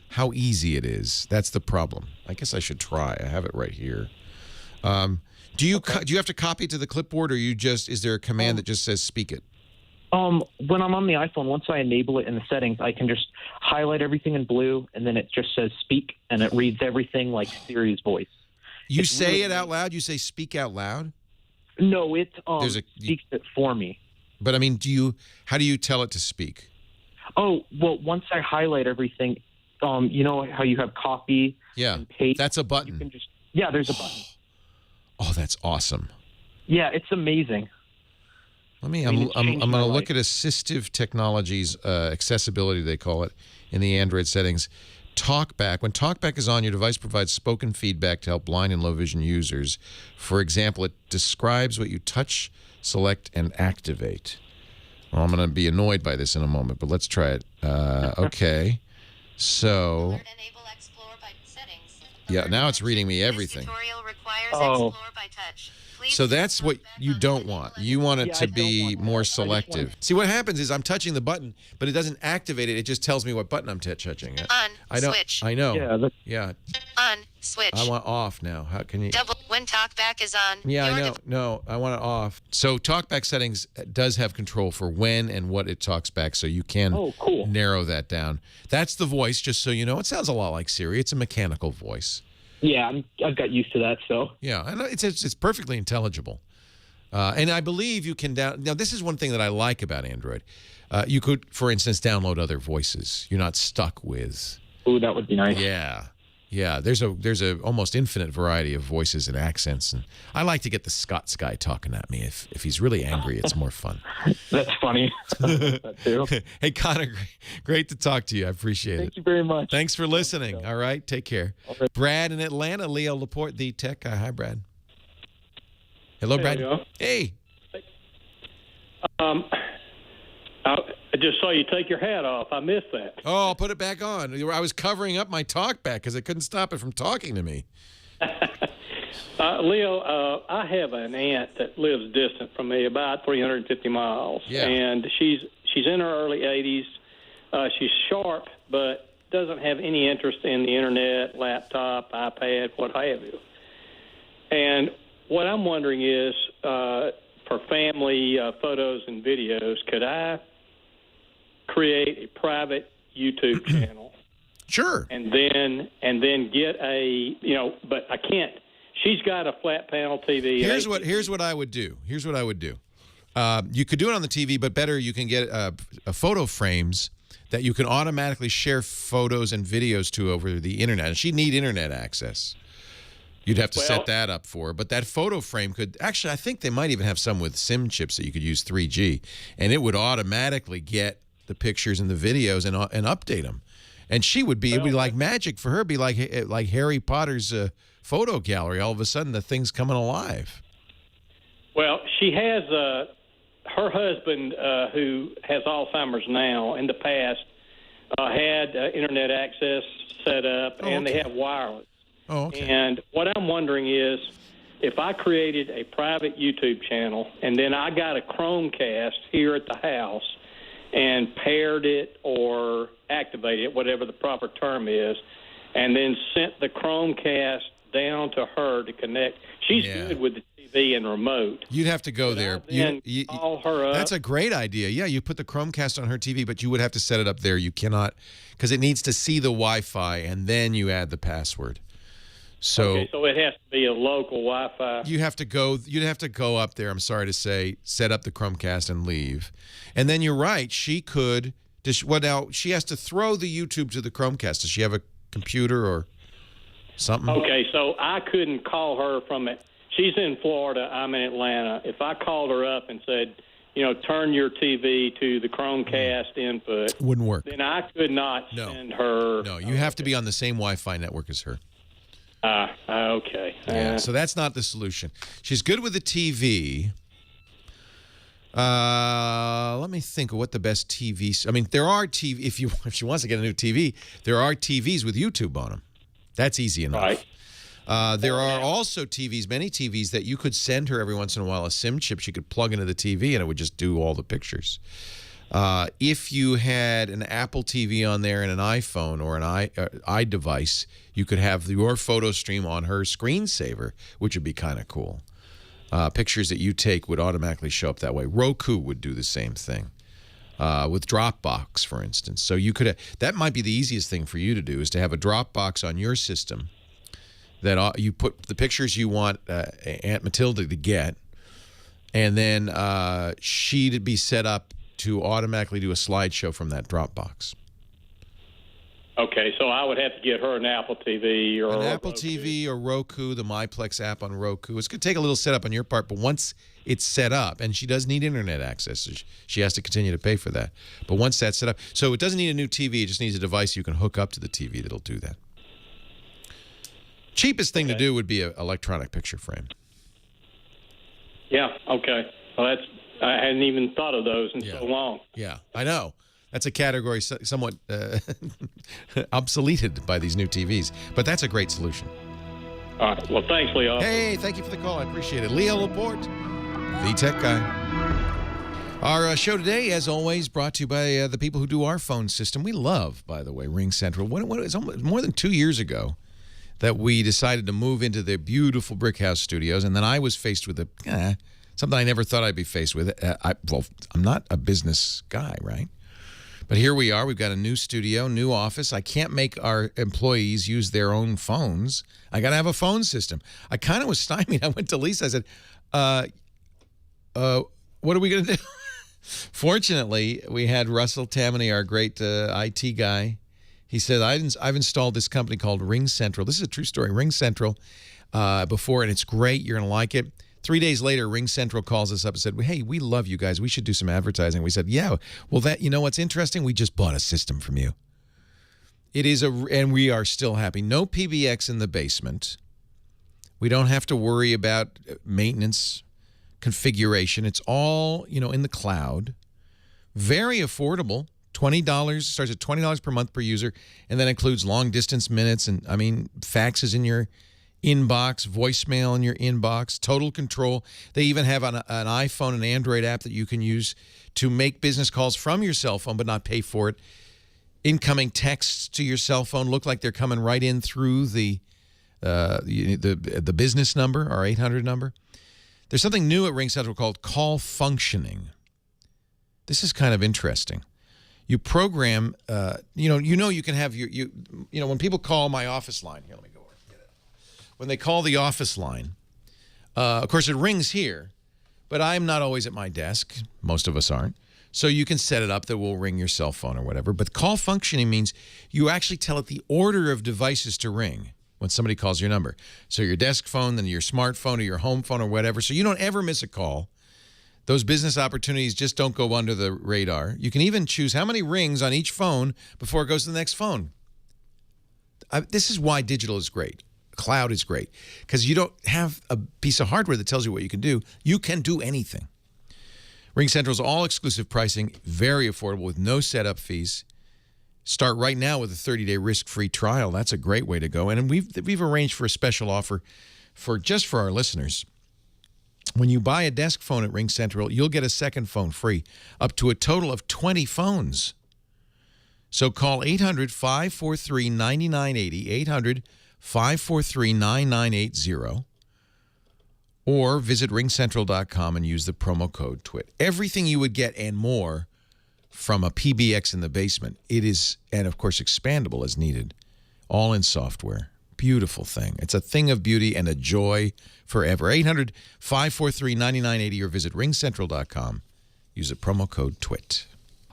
how easy it is. That's the problem. I guess I should try. I have it right here. Do you have to copy it to the clipboard, or is there a command that just says speak it? When I'm on the iPhone, once I enable it in the settings, I can just highlight everything in blue, and then it just says speak, and it reads everything like Siri's voice. You say it out loud? You say speak out loud? No, it speaks it for me. But I mean, how do you tell it to speak? Oh, well, once I highlight everything, you know how you have copy and paste? That's a button. You can there's a button. Oh, that's awesome. Yeah, it's amazing. I'm going to look at assistive technologies, accessibility, they call it, in the Android settings. Talkback. When Talkback is on, your device provides spoken feedback to help blind and low vision users. For example, it describes what you touch, select, and activate. Well, I'm going to be annoyed by this in a moment, but let's try it. Okay. So, yeah, now it's reading me everything. So that's what you don't want. You want it to be more selective. See, what happens is I'm touching the button, but it doesn't activate it. It just tells me what button I'm touching. Switch. I know. Yeah. On, switch. I want off now. How can you? Double when Talkback is on. Yeah, I know. No, I want it off. So Talkback settings does have control for when and what it talks back, so you can narrow that down. That's the voice, just so you know. It sounds a lot like Siri. It's a mechanical voice. Yeah, I've got used to that. So yeah, and it's perfectly intelligible, and I believe you can now. This is one thing that I like about Android. You could, for instance, download other voices. You're not stuck with. Oh, that would be nice. Yeah. There's a almost infinite variety of voices and accents, and I like to get the Scots guy talking at me. If he's really angry, it's more fun. That's funny. That too. Hey, Connor, great to talk to you. I appreciate it. Thank you very much. Thanks for listening. All right, take care. Right. Brad in Atlanta, Leo Laporte, the tech guy. Hi, Brad. Hello, Brad. Hey. I just saw you take your hat off. I missed that. Oh, I'll put it back on. I was covering up my talkback because I couldn't stop it from talking to me. Leo, I have an aunt that lives distant from me, about 350 miles. Yeah. And she's in her early 80s. She's sharp, but doesn't have any interest in the internet, laptop, iPad, what have you. And what I'm wondering is, for family photos and videos, could I create a private YouTube channel? Sure. And then get but I can't. She's got a flat panel TV. Here's what I would do. You could do it on the TV, but better, you can get photo frames that you can automatically share photos and videos to over the internet. And she'd need internet access. You'd have to set that up for her. But that photo frame could actually, I think they might even have some with SIM chips that you could use 3G, and it would automatically get the pictures and the videos and update them. And she would be, it would be like magic for her. It'd be like Harry Potter's photo gallery. All of a sudden, the thing's coming alive. Well, she has her husband, who has Alzheimer's now, in the past, had internet access set up, and they have wireless. Oh, okay. And what I'm wondering is, if I created a private YouTube channel and then I got a Chromecast here at the house and paired it or activated it, whatever the proper term is, and then sent the Chromecast down to her to connect. She's good with the TV and remote. You'd have to go there. You call her up. That's a great idea. Yeah, you put the Chromecast on her TV, but you would have to set it up there. You cannot, because it needs to see the Wi-Fi, and then you add the password. So, okay, so it has to be a local Wi-Fi. You'd have to go up there, I'm sorry to say, set up the Chromecast and leave. And then you're right, she could, now she has to throw the YouTube to the Chromecast. Does she have a computer or something? Okay, so I couldn't call her from it. She's in Florida, I'm in Atlanta. If I called her up and said, turn your TV to the Chromecast input. Wouldn't work. Then I could not send her. No, you have to be on the same Wi-Fi network as her. Okay. Yeah, so that's not the solution. She's good with the TV. Let me think of what the best TV. I mean, there are TV. If she wants to get a new TV, there are TVs with YouTube on them. That's easy enough. Right. There are also many TVs that you could send her every once in a while a SIM chip she could plug into the TV and it would just do all the pictures. If you had an Apple TV on there and an iPhone or an iDevice, you could have your photo stream on her screensaver, which would be kind of cool. Pictures that you take would automatically show up that way. Roku would do the same thing with Dropbox, for instance. So you could that might be the easiest thing for you to do, is to have a Dropbox on your system that you put the pictures you want Aunt Matilda to get, and then she'd be set up to automatically do a slideshow from that Dropbox. Okay, so I would have to get her an Apple TV or an Apple TV or Roku, the MyPlex app on Roku. It's going to take a little setup on your part, but once it's set up, and she does need internet access, so she has to continue to pay for that. But once that's set up, so it doesn't need a new TV, it just needs a device you can hook up to the TV that'll do that. Cheapest thing to do would be an electronic picture frame. Yeah, okay. Well, I hadn't even thought of those in so long. Yeah, I know. That's a category somewhat obsoleted by these new TVs, but that's a great solution. All right. Well, thanks, Leo. Hey, thank you for the call. I appreciate it. Leo Laporte, the tech guy. Our show today, as always, brought to you by the people who do our phone system. We love, by the way, Ring Central. It's almost more than 2 years ago that we decided to move into the beautiful Brick House studios, and then I was faced with something I never thought I'd be faced with. I'm not a business guy, right? But here we are. We've got a new studio, new office. I can't make our employees use their own phones. I got to have a phone system. I kind of was stymied. I went to Lisa. I said, what are we going to do? Fortunately, we had Russell Tammany, our great IT guy. He said, I've installed this company called Ring Central. This is a true story. Ring Central before, and it's great. You're going to like it. 3 days later, Ring Central calls us up and said, hey, we love you guys. We should do some advertising. We said, yeah. Well, you know what's interesting? We just bought a system from you. It is and we are still happy. No PBX in the basement. We don't have to worry about maintenance, configuration. It's all, in the cloud. Very affordable. $20, starts at $20 per month per user, and that includes long distance minutes and, faxes in your inbox, voicemail in your inbox, total control. They even have an iPhone and Android app that you can use to make business calls from your cell phone but not pay for it. Incoming texts to your cell phone look like they're coming right in through the business number, our 800 number. There's something new at Ring Central called call functioning. This is kind of interesting. You program, you can have when people call my office line. Here, let me go over and get it. When they call the office line, of course it rings here, but I'm not always at my desk. Most of us aren't. So you can set it up that will ring your cell phone or whatever. But call functioning means you actually tell it the order of devices to ring when somebody calls your number. So your desk phone, then your smartphone or your home phone or whatever. So you don't ever miss a call. Those business opportunities just don't go under the radar. You can even choose how many rings on each phone before it goes to the next phone. This is why digital is great. Cloud is great because you don't have a piece of hardware that tells you what you can do. You can do anything. RingCentral's all-exclusive pricing, very affordable with no setup fees. Start right now with a 30-day risk-free trial. That's a great way to go. And we've arranged for a special offer for our listeners. When you buy a desk phone at RingCentral, you'll get a second phone free, up to a total of 20 phones. So call 800-543-9980, 800-543-9980, or visit ringcentral.com and use the promo code TWIT. Everything you would get and more from a PBX in the basement. It is, and of course, expandable as needed, all in software. Beautiful thing. It's a thing of beauty and a joy forever. 800-543-9980 or visit ringcentral.com. Use the promo code TWIT.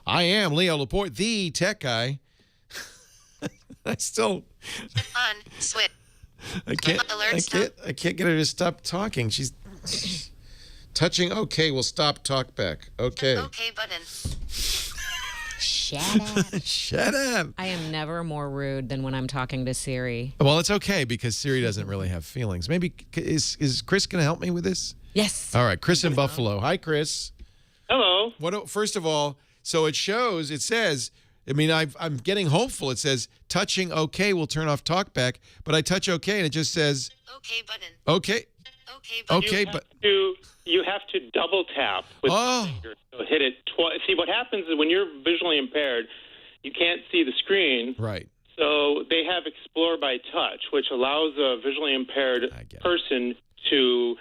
I am Leo Laporte, the tech guy. I still... I can't get her to stop talking. She's touching OK. We'll stop Talkback. OK. OK button. Shut up. Shut up. I am never more rude than when I'm talking to Siri. Well, it's okay because Siri doesn't really have feelings. Maybe is Chris going to help me with this? Yes. All right. Chris in Buffalo. Hi, Chris. Hello. First of all, so it says, I mean, I'm getting hopeful. It says touching OK will turn off Talkback, but I touch OK and it just says OK button. OK. OK button. OK, but you have to double tap with the finger. So hit it twice. See, what happens is when you're visually impaired, you can't see the screen. Right. So they have Explore by Touch, which allows a visually impaired person to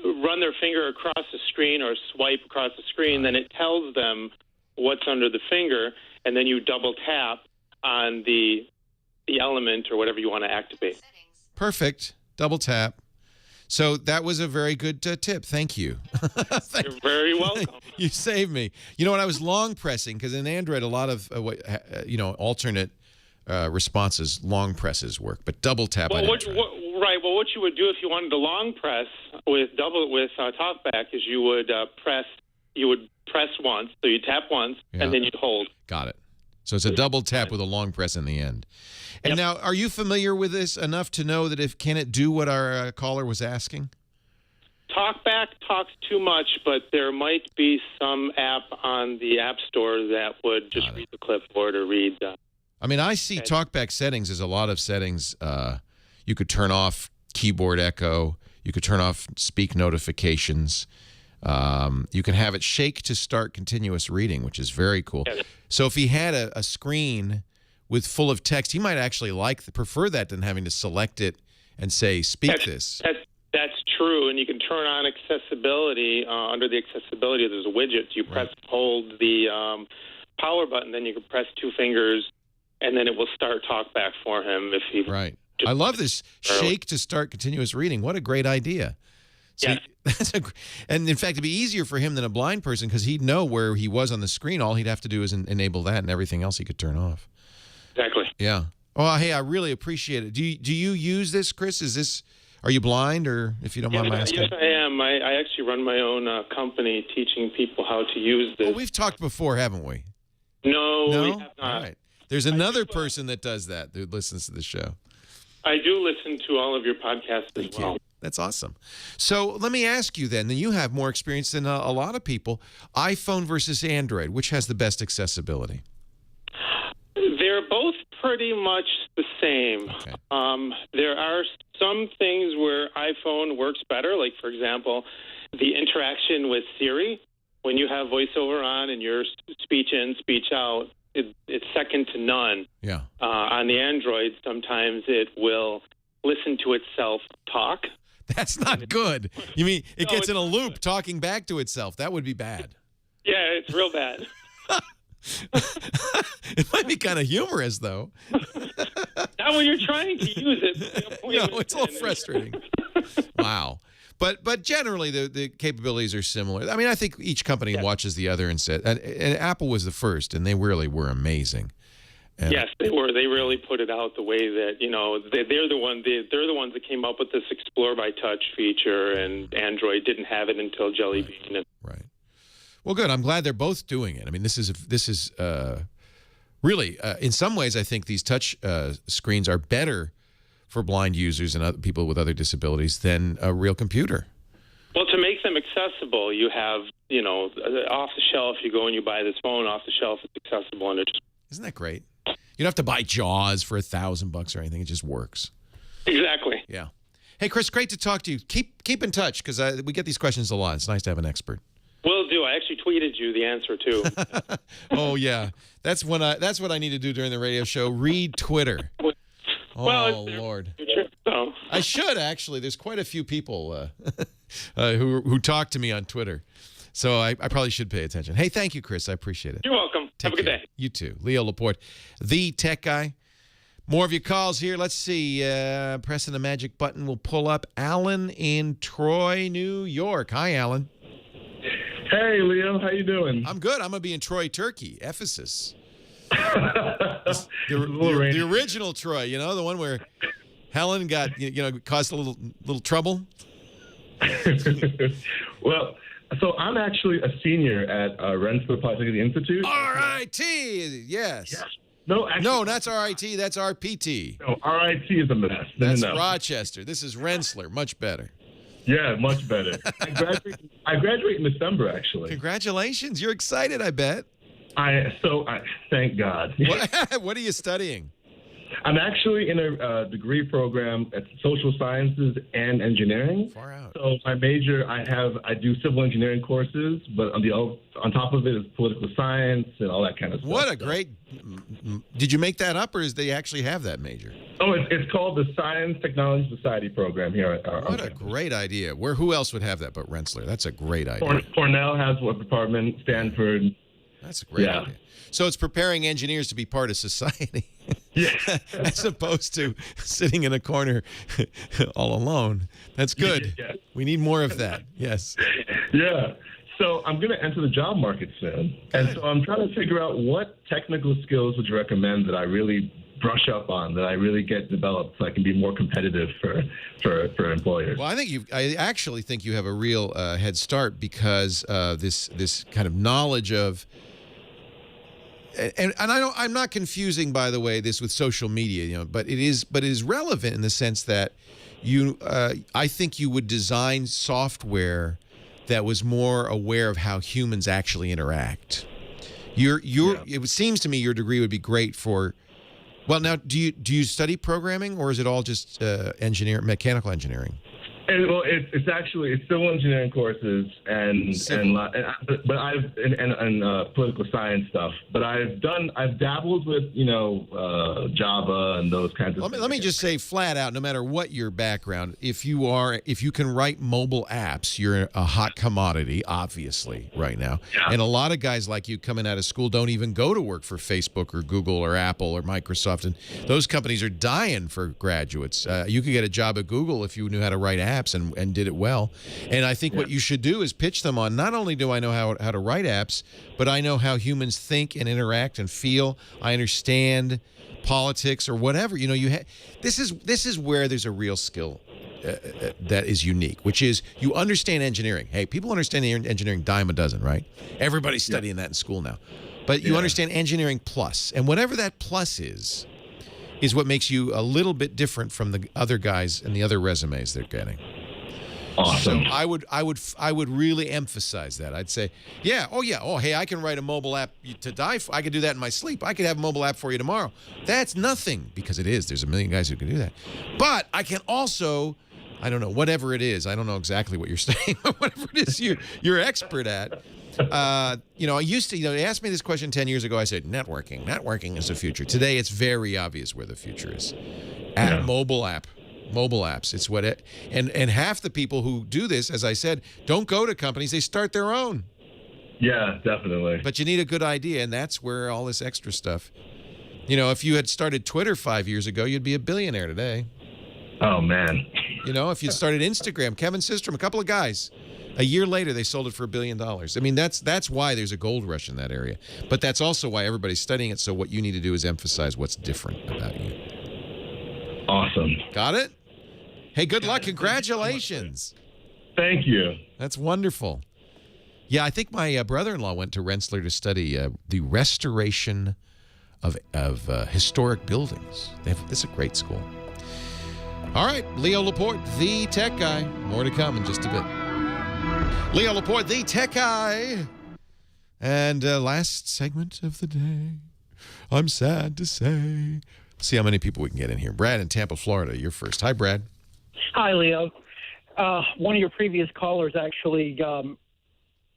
run their finger across the screen or swipe across the screen. Then it tells them what's under the finger, and then you double tap on the element or whatever you want to activate. Perfect. Double tap. So that was a very good tip. Thank you. You're very welcome. You saved me. You know what? I was long pressing because in Android, a lot of alternate responses, long presses work, but double tap. Well, what you would do if you wanted to long press with Talkback is you would press once, so you tap once and then you'd hold. Got it. So it's a double tap with a long press in the end. And now, are you familiar with this enough to know that can it do what our caller was asking? Talkback talks too much, but there might be some app on the App Store that would just read the clipboard or read. I mean, I see Talkback settings as a lot of settings. You could turn off keyboard echo. You could turn off speak notifications. You can have it shake to start continuous reading, which is very cool. Yeah. So if he had a screen with full of text, he might actually prefer that than having to select it and say, speak this. That's true, and you can turn on accessibility. Under the accessibility, there's a widget. You press hold the power button, then you can press two fingers, and then it will start Talkback for him if he. Right. I love this shake to start continuous reading. What a great idea. So and in fact, it'd be easier for him than a blind person because he'd know where he was on the screen. All he'd have to do is enable that, and everything else he could turn off. Exactly. Yeah. Oh, hey, I really appreciate it. Do you use this, Chris? Are you blind, or if you don't mind my asking? Yes, I am. I actually run my own company teaching people how to use this. Well, we've talked before, haven't we? No, we have not. All right. There's another person that does that, who listens to the show. I do listen to all of your podcasts as well. That's awesome. So let me ask you then you have more experience than a lot of people. iPhone versus Android, which has the best accessibility? They're both pretty much the same. Okay. There are some things where iPhone works better, like, for example, the interaction with Siri. When you have VoiceOver on and your speech in, speech out, it's second to none. Yeah. On the Android, sometimes it will listen to itself talk. That's not good. You mean it gets in a loop talking back to itself? That would be bad. Yeah, it's real bad. It might be kind of humorous, though. Not when you're trying to use it. It's a little frustrating. Wow. But generally, the capabilities are similar. I mean, I think each company watches the other and said, and Apple was the first, and they really were amazing. And yes, they were. They really put it out the way that, they're the ones that came up with this Explore by Touch feature, and Android didn't have it until Jelly Bean. Right. Well, good. I'm glad they're both doing it. I mean, this is really, in some ways, I think these touch screens are better for blind users and other people with other disabilities than a real computer. Well, to make them accessible, you have, off the shelf, you go and you buy this phone off the shelf, it's accessible. And Isn't that great? You don't have to buy JAWS for $1,000 or anything. It just works. Exactly. Yeah. Hey, Chris, great to talk to you. Keep in touch because we get these questions a lot. It's nice to have an expert. Will do. I actually tweeted you the answer, too. Oh, yeah. That's what I need to do during the radio show. Read Twitter. Oh, Lord. So. I should, actually. There's quite a few people who talk to me on Twitter. So I probably should pay attention. Hey, thank you, Chris. I appreciate it. You're welcome. Have a good day. You too. Leo Laporte, the tech guy. More of your calls here. Let's see. Pressing the magic button will pull up Alan in Troy, New York. Hi, Alan. Hey, Leo. How you doing? I'm good. I'm going to be in Troy, Turkey, Ephesus. The original Troy, the one where Helen got, caused a little trouble. Well, so I'm actually a senior at Rensselaer Polytechnic Institute. RIT, yes. No, actually, no, that's RIT. That's RPT. No, RIT is a mess. That's Rochester. This is Rensselaer. Much better. Yeah, much better. I graduate in December, actually. Congratulations. You're excited, I bet. Thank God. What are you studying? I'm actually in a degree program at social sciences and engineering. Far out. So my major, I do civil engineering courses, but on top of it is political science and all that kind of stuff. What a great! Did you make that up, or does they actually have that major? Oh, it's called the Science Technology Society program here at our What a great idea! Who else would have that but Rensselaer? That's a great idea. Cornell has one department. Stanford. That's a great idea. So it's preparing engineers to be part of society. Yeah. As opposed to sitting in a corner all alone. That's good. Yeah. We need more of that. Yes. Yeah. So I'm going to enter the job market soon. And so I'm trying to figure out what technical skills would you recommend that I really brush up on, that I really get developed so I can be more competitive for employers. Well, I actually think you have a real head start because this kind of knowledge of and I'm not confusing, by the way, this with social media, but it is relevant in the sense that I think you would design software that was more aware of how humans actually interact. It seems to me your degree would be great for. Well, now, do you study programming, or is it all just mechanical engineering? It's civil engineering courses and political science stuff. But I've dabbled with Java and those kinds of things. Let me just say flat out, no matter what your background, if you can write mobile apps, you're a hot commodity, obviously, right now. Yeah. And a lot of guys like you coming out of school don't even go to work for Facebook or Google or Apple or Microsoft, and those companies are dying for graduates. You could get a job at Google if you knew how to write apps and did it well. And I think what you should do is pitch them on, not only do I know how to write apps, but I know how humans think and interact and feel. I understand politics or whatever. This is where there's a real skill that is unique, which is you understand engineering. Hey, people understand engineering dime a dozen, right? Everybody's studying that in school now. But you understand engineering plus. And whatever that plus is what makes you a little bit different from the other guys and the other resumes they're getting. Awesome. So I would really emphasize that. I'd say, hey, I can write a mobile app to die for. I could do that in my sleep. I could have a mobile app for you tomorrow. That's nothing, because it is. There's a million guys who can do that. But I can also, I don't know, whatever it is. I don't know exactly what you're saying, but whatever it is you're expert at. I used to, they asked me this question 10 years ago. I said, networking is the future. Today, it's very obvious where the future is. Mobile apps. It's what and half the people who do this, as I said, don't go to companies. They start their own. Yeah, definitely. But you need a good idea, and that's where all this extra stuff. If you had started Twitter 5 years ago, you'd be a billionaire today. Oh, man. If you started Instagram, Kevin Systrom, a couple of guys. A year later, they sold it for $1 billion. I mean, that's why there's a gold rush in that area. But that's also why everybody's studying it. So what you need to do is emphasize what's different about you. Awesome. Got it? Hey, good luck. Congratulations. Thank you. That's wonderful. Yeah, I think my brother-in-law went to Rensselaer to study the restoration of historic buildings. This is a great school. All right, Leo Laporte, the tech guy. More to come in just a bit. Leo Laporte, the tech guy. And last segment of the day, I'm sad to say. See how many people we can get in here. Brad in Tampa, Florida, you're first. Hi, Brad. Hi, Leo. One of your previous callers actually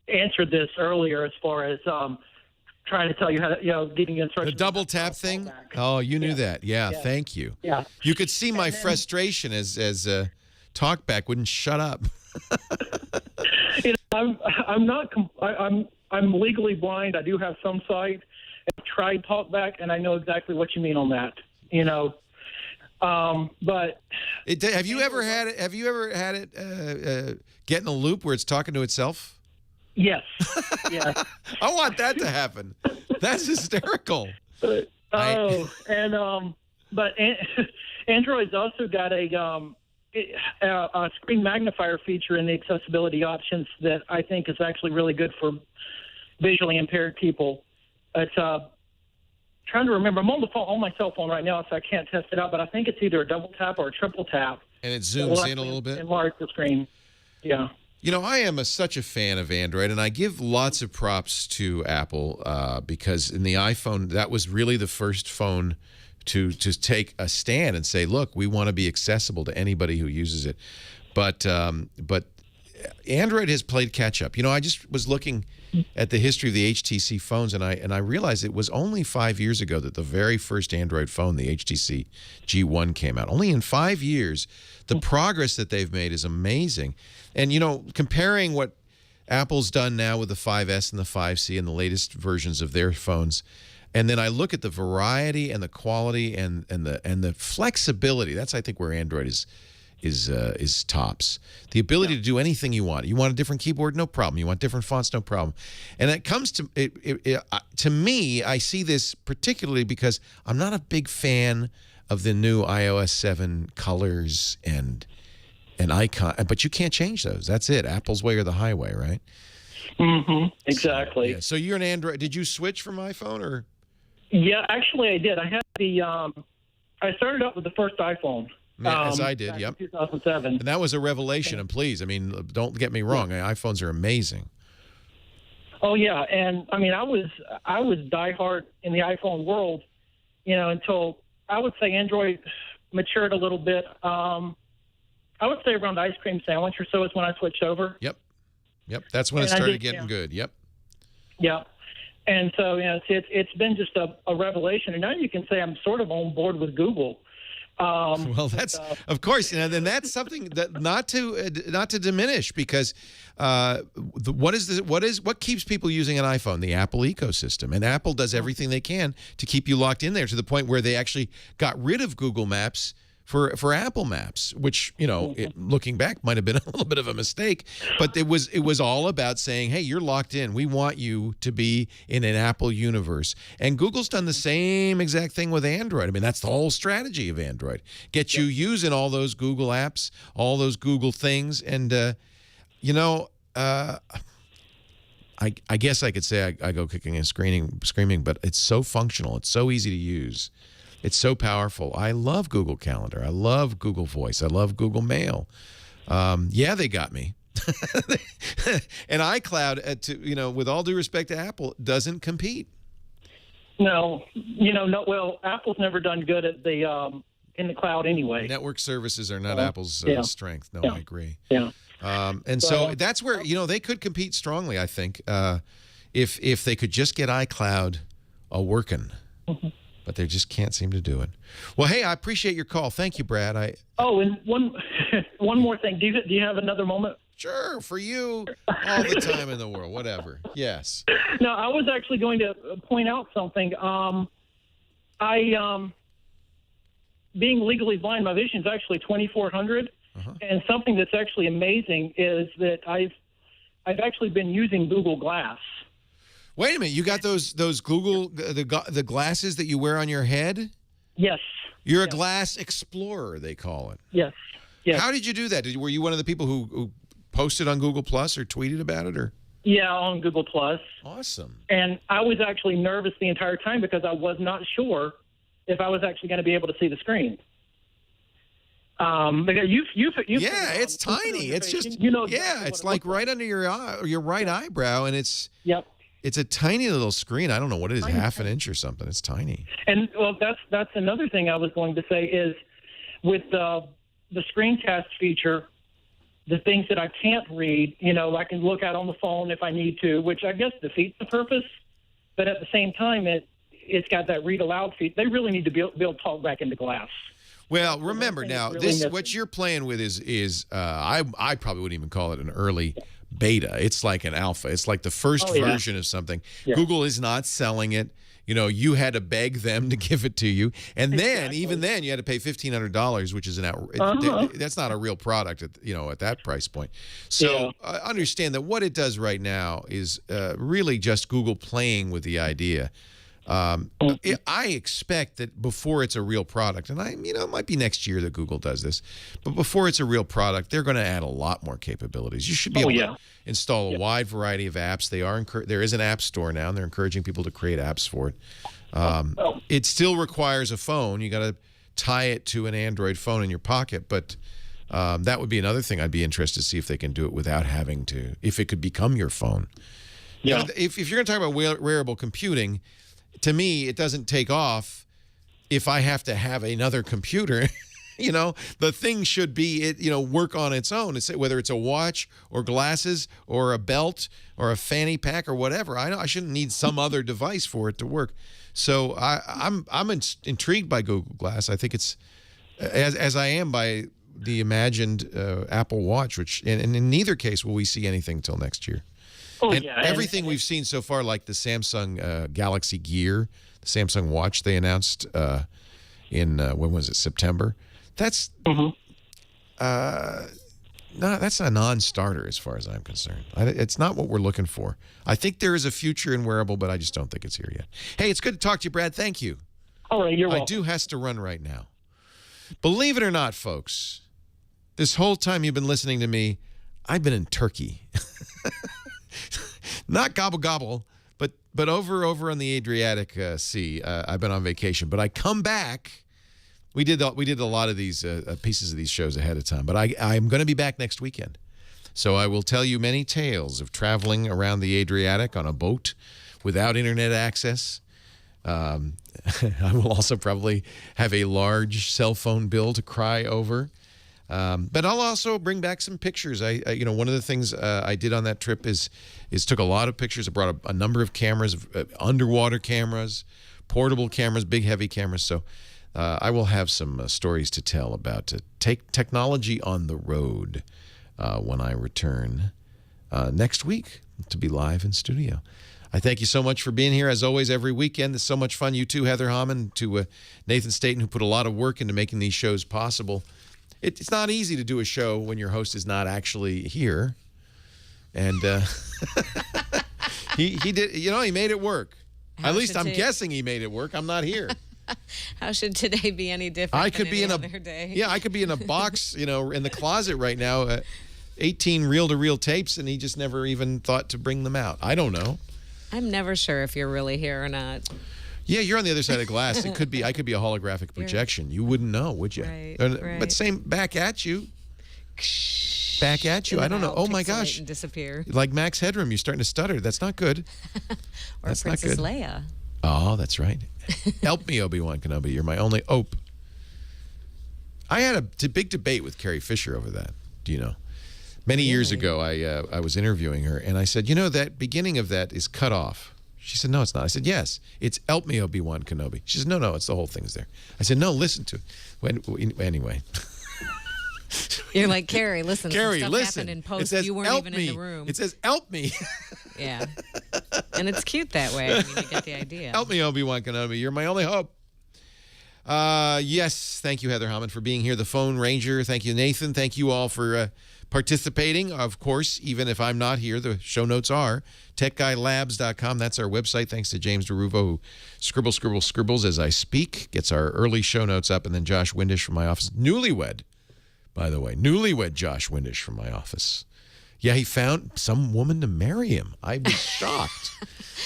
answered this earlier as far as trying to tell you how to, getting instructions. The double tap thing? Oh, you knew that. Yeah, thank you. Yeah. You could see my frustration as Talkback wouldn't shut up. I'm legally blind. I do have some sight. I tried Talkback, and I know exactly what you mean on that. But have you ever had it get in a loop where it's talking to itself? Yes. Yes. I want that to happen. That's hysterical. But Android's also got a screen magnifier feature in the accessibility options that I think is actually really good for visually impaired people. It's trying to remember. I'm on my cell phone right now, so I can't test it out, but I think it's either a double tap or a triple tap. And it zooms in a little bit? Enlarge the screen. Yeah. I am such a fan of Android, and I give lots of props to Apple because in the iPhone, that was really the first phone to take a stand and say, look, we want to be accessible to anybody who uses it. But Android has played catch up. I just was looking at the history of the HTC phones, and I realized it was only 5 years ago that the very first Android phone, the HTC G1, came out. Only in 5 years, the progress that they've made is amazing. And, comparing what Apple's done now with the 5S and the 5C and the latest versions of their phones, and then I look at the variety and the quality and the flexibility. That's, I think, where Android is tops. The ability to do anything you want. You want a different keyboard? No problem. You want different fonts? No problem. And that comes to me, I see this particularly because I'm not a big fan of the new iOS 7 colors and icon, but you can't change those. That's it. Apple's way or the highway, right? Mm-hmm. Exactly. So you're an Android. Did you switch from iPhone or? Yeah, actually I did. I had I started out with the first iPhone. As I did, yep. 2007. And that was a revelation, and please, don't get me wrong, iPhones are amazing. Oh yeah, and I was diehard in the iPhone world, until I would say Android matured a little bit. I would say around Ice Cream Sandwich or so is when I switched over. Yep, that's when it started getting good. Yep. Yeah. And so, it's been just a revelation. And now you can say I'm sort of on board with Google. Well, that's of course, then that's something that not to diminish, because what keeps people using an iPhone? The Apple ecosystem, and Apple does everything they can to keep you locked in there, to the point where they actually got rid of Google Maps for Apple Maps, which, looking back, might have been a little bit of a mistake. But it was all about saying, hey, you're locked in. We want you to be in an Apple universe. And Google's done the same exact thing with Android. That's the whole strategy of Android. Get you using all those Google apps, all those Google things. And, I guess I could say I go kicking and screaming, but it's so functional. It's so easy to use. It's so powerful. I love Google Calendar. I love Google Voice. I love Google Mail. They got me. And iCloud, with all due respect to Apple, doesn't compete. No, well, Apple's never done good at the in the cloud anyway. Network services are not Apple's strength. No, I agree. Yeah. And so that's where, they could compete strongly, I think, if they could just get iCloud working. Mm-hmm. But they just can't seem to do it. Well, hey, I appreciate your call. Thank you, Brad. And one more thing. Do you have another moment? Sure, for you, all the time in the world, whatever. Yes. No, I was actually going to point out something. Being legally blind, my vision is actually 2400, and something that's actually amazing is that I've actually been using Google Glass. Wait a minute, you got those Google the glasses that you wear on your head? Yes. You're a glass explorer, they call it. Yes. Yes. How did you do that? Were you one of the people who posted on Google Plus or tweeted about it, or? Yeah, on Google Plus. Awesome. And I was actually nervous the entire time because I was not sure if I was actually going to be able to see the screen. Because yeah, it's tiny. It's just, yeah, it's like right under your eye, your right eyebrow, and it's a tiny little screen. I don't know what it is, half an inch or something. It's tiny. And well, that's another thing I was going to say is with the screencast feature, the things that I can't read, I can look at on the phone if I need to, which I guess defeats the purpose. But at the same time, it's got that read aloud feature. They really need to build Talkback into glass. Well, remember now, what you're playing with is I probably wouldn't even call it an early beta. It's like an alpha. It's like the first version of something. Yeah. Google is not selling it. You had to beg them to give it to you, and then even then you had to pay $1,500, which is that's not a real product at that price point. So understand that what it does right now is really just Google playing with the idea. I expect that before it's a real product, and it might be next year that Google does this, but before it's a real product, they're going to add a lot more capabilities. You should be able to install a wide variety of apps. There is an app store now, and they're encouraging people to create apps for it. It still requires a phone. You got to tie it to an Android phone in your pocket, but that would be another thing I'd be interested to see if they can do it without having to, if it could become your phone. Yeah. If you're going to talk about wearable computing, to me, it doesn't take off if I have to have another computer. The thing should be work on its own. Whether it's a watch or glasses or a belt or a fanny pack or whatever. I shouldn't need some other device for it to work. So I'm intrigued by Google Glass. I think it's as I am by the imagined Apple Watch, which and in neither case will we see anything till next year. Everything we've seen so far, like the Samsung Galaxy Gear, the Samsung Watch they announced in when was it, September? That's that's a non-starter as far as I'm concerned. It's not what we're looking for. I think there is a future in wearable, but I just don't think it's here yet. Hey, it's good to talk to you, Brad. Thank you. All right, you're welcome. I do have to run right now. Believe it or not, folks, this whole time you've been listening to me, I've been in Turkey. Not gobble gobble, but over on the Adriatic Sea. I've been on vacation, but I come back. We did a lot of these pieces of these shows ahead of time, but I'm going to be back next weekend. So I will tell you many tales of traveling around the Adriatic on a boat without internet access. I will also probably have a large cell phone bill to cry over. But I'll also bring back some pictures. One of the things I did on that trip is took a lot of pictures. I brought a number of cameras, underwater cameras, portable cameras, big heavy cameras. So I will have some stories to tell about take technology on the road when I return next week to be live in studio. I thank you so much for being here, as always, every weekend. It's so much fun. You too, Heather Hammond, to Nathan Staten, who put a lot of work into making these shows possible. It's not easy to do a show when your host is not actually here. And he did, he made it work. At least I'm guessing he made it work. I'm not here. How should today be any different I could than be any in other day? Yeah, I could be in a box, in the closet right now, 18 reel-to-reel tapes, and he just never even thought to bring them out. I don't know. I'm never sure if you're really here or not. Yeah, you're on the other side of the glass. I could be a holographic projection. You wouldn't know, would you? Right. But same back at you. Back at you. I don't know. Oh my gosh. And disappear. Like Max Headroom, you're starting to stutter. That's not good. Or that's Princess not good. Leia. Oh, that's right. Help me, Obi-Wan Kenobi. You're my only hope. I had a big debate with Carrie Fisher over that. Do you know? Many years ago, I was interviewing her, and I said, that beginning of that is cut off. She said, no, it's not. I said, yes, it's help me, Obi-Wan Kenobi. She said, no, it's the whole thing's there. I said, no, listen to it. Anyway. You're like, Carrie, listen. Carrie, some stuff happened in post. You weren't even in the room. It says, help me. Yeah. And it's cute that way. I mean, you get the idea. Help me, Obi-Wan Kenobi. You're my only hope. Yes, thank you, Heather Hammond, for being here. The Phone Ranger. Thank you, Nathan. Thank you all for participating. Of course, even if I'm not here, the show notes are techguylabs.com. That's our website. Thanks to James DeRuvo, who scribbles as I speak, gets our early show notes up, and then Josh Windish from my office. Newlywed, by the way. Newlywed Josh Windish from my office Yeah, he found some woman to marry him. I was shocked.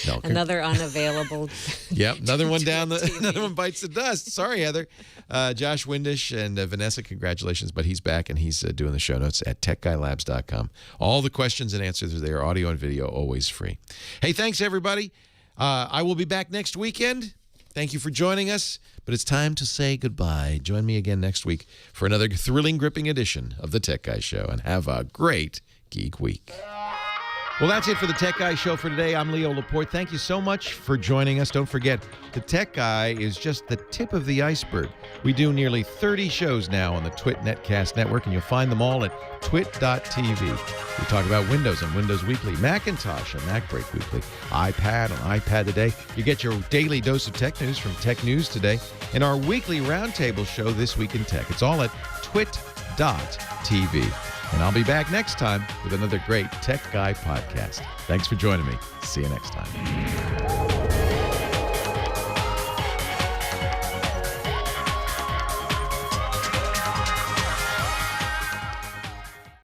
No, Another unavailable. Yep, another one down. Another one bites the dust. Sorry, Heather. Josh Windish and Vanessa, congratulations. But he's back, and he's doing the show notes at techguylabs.com. All the questions and answers are there, audio and video, always free. Hey, thanks, everybody. I will be back next weekend. Thank you for joining us. But it's time to say goodbye. Join me again next week for another thrilling, gripping edition of The Tech Guy Show. And have a great Geek Week. Well, that's it for the Tech Guy Show for today. I'm Leo Laporte. Thank you so much for joining us. Don't forget, the Tech Guy is just the tip of the iceberg. We do nearly 30 shows now on the Twit Netcast network, and you'll find them all at twit.tv. We talk about Windows on Windows Weekly, Macintosh on MacBreak Weekly, iPad on iPad Today. You get your daily dose of tech news from Tech News Today, and our weekly roundtable show, This Week in Tech. It's all at twit.tv. And I'll be back next time with another great Tech Guy podcast. Thanks for joining me. See you next time.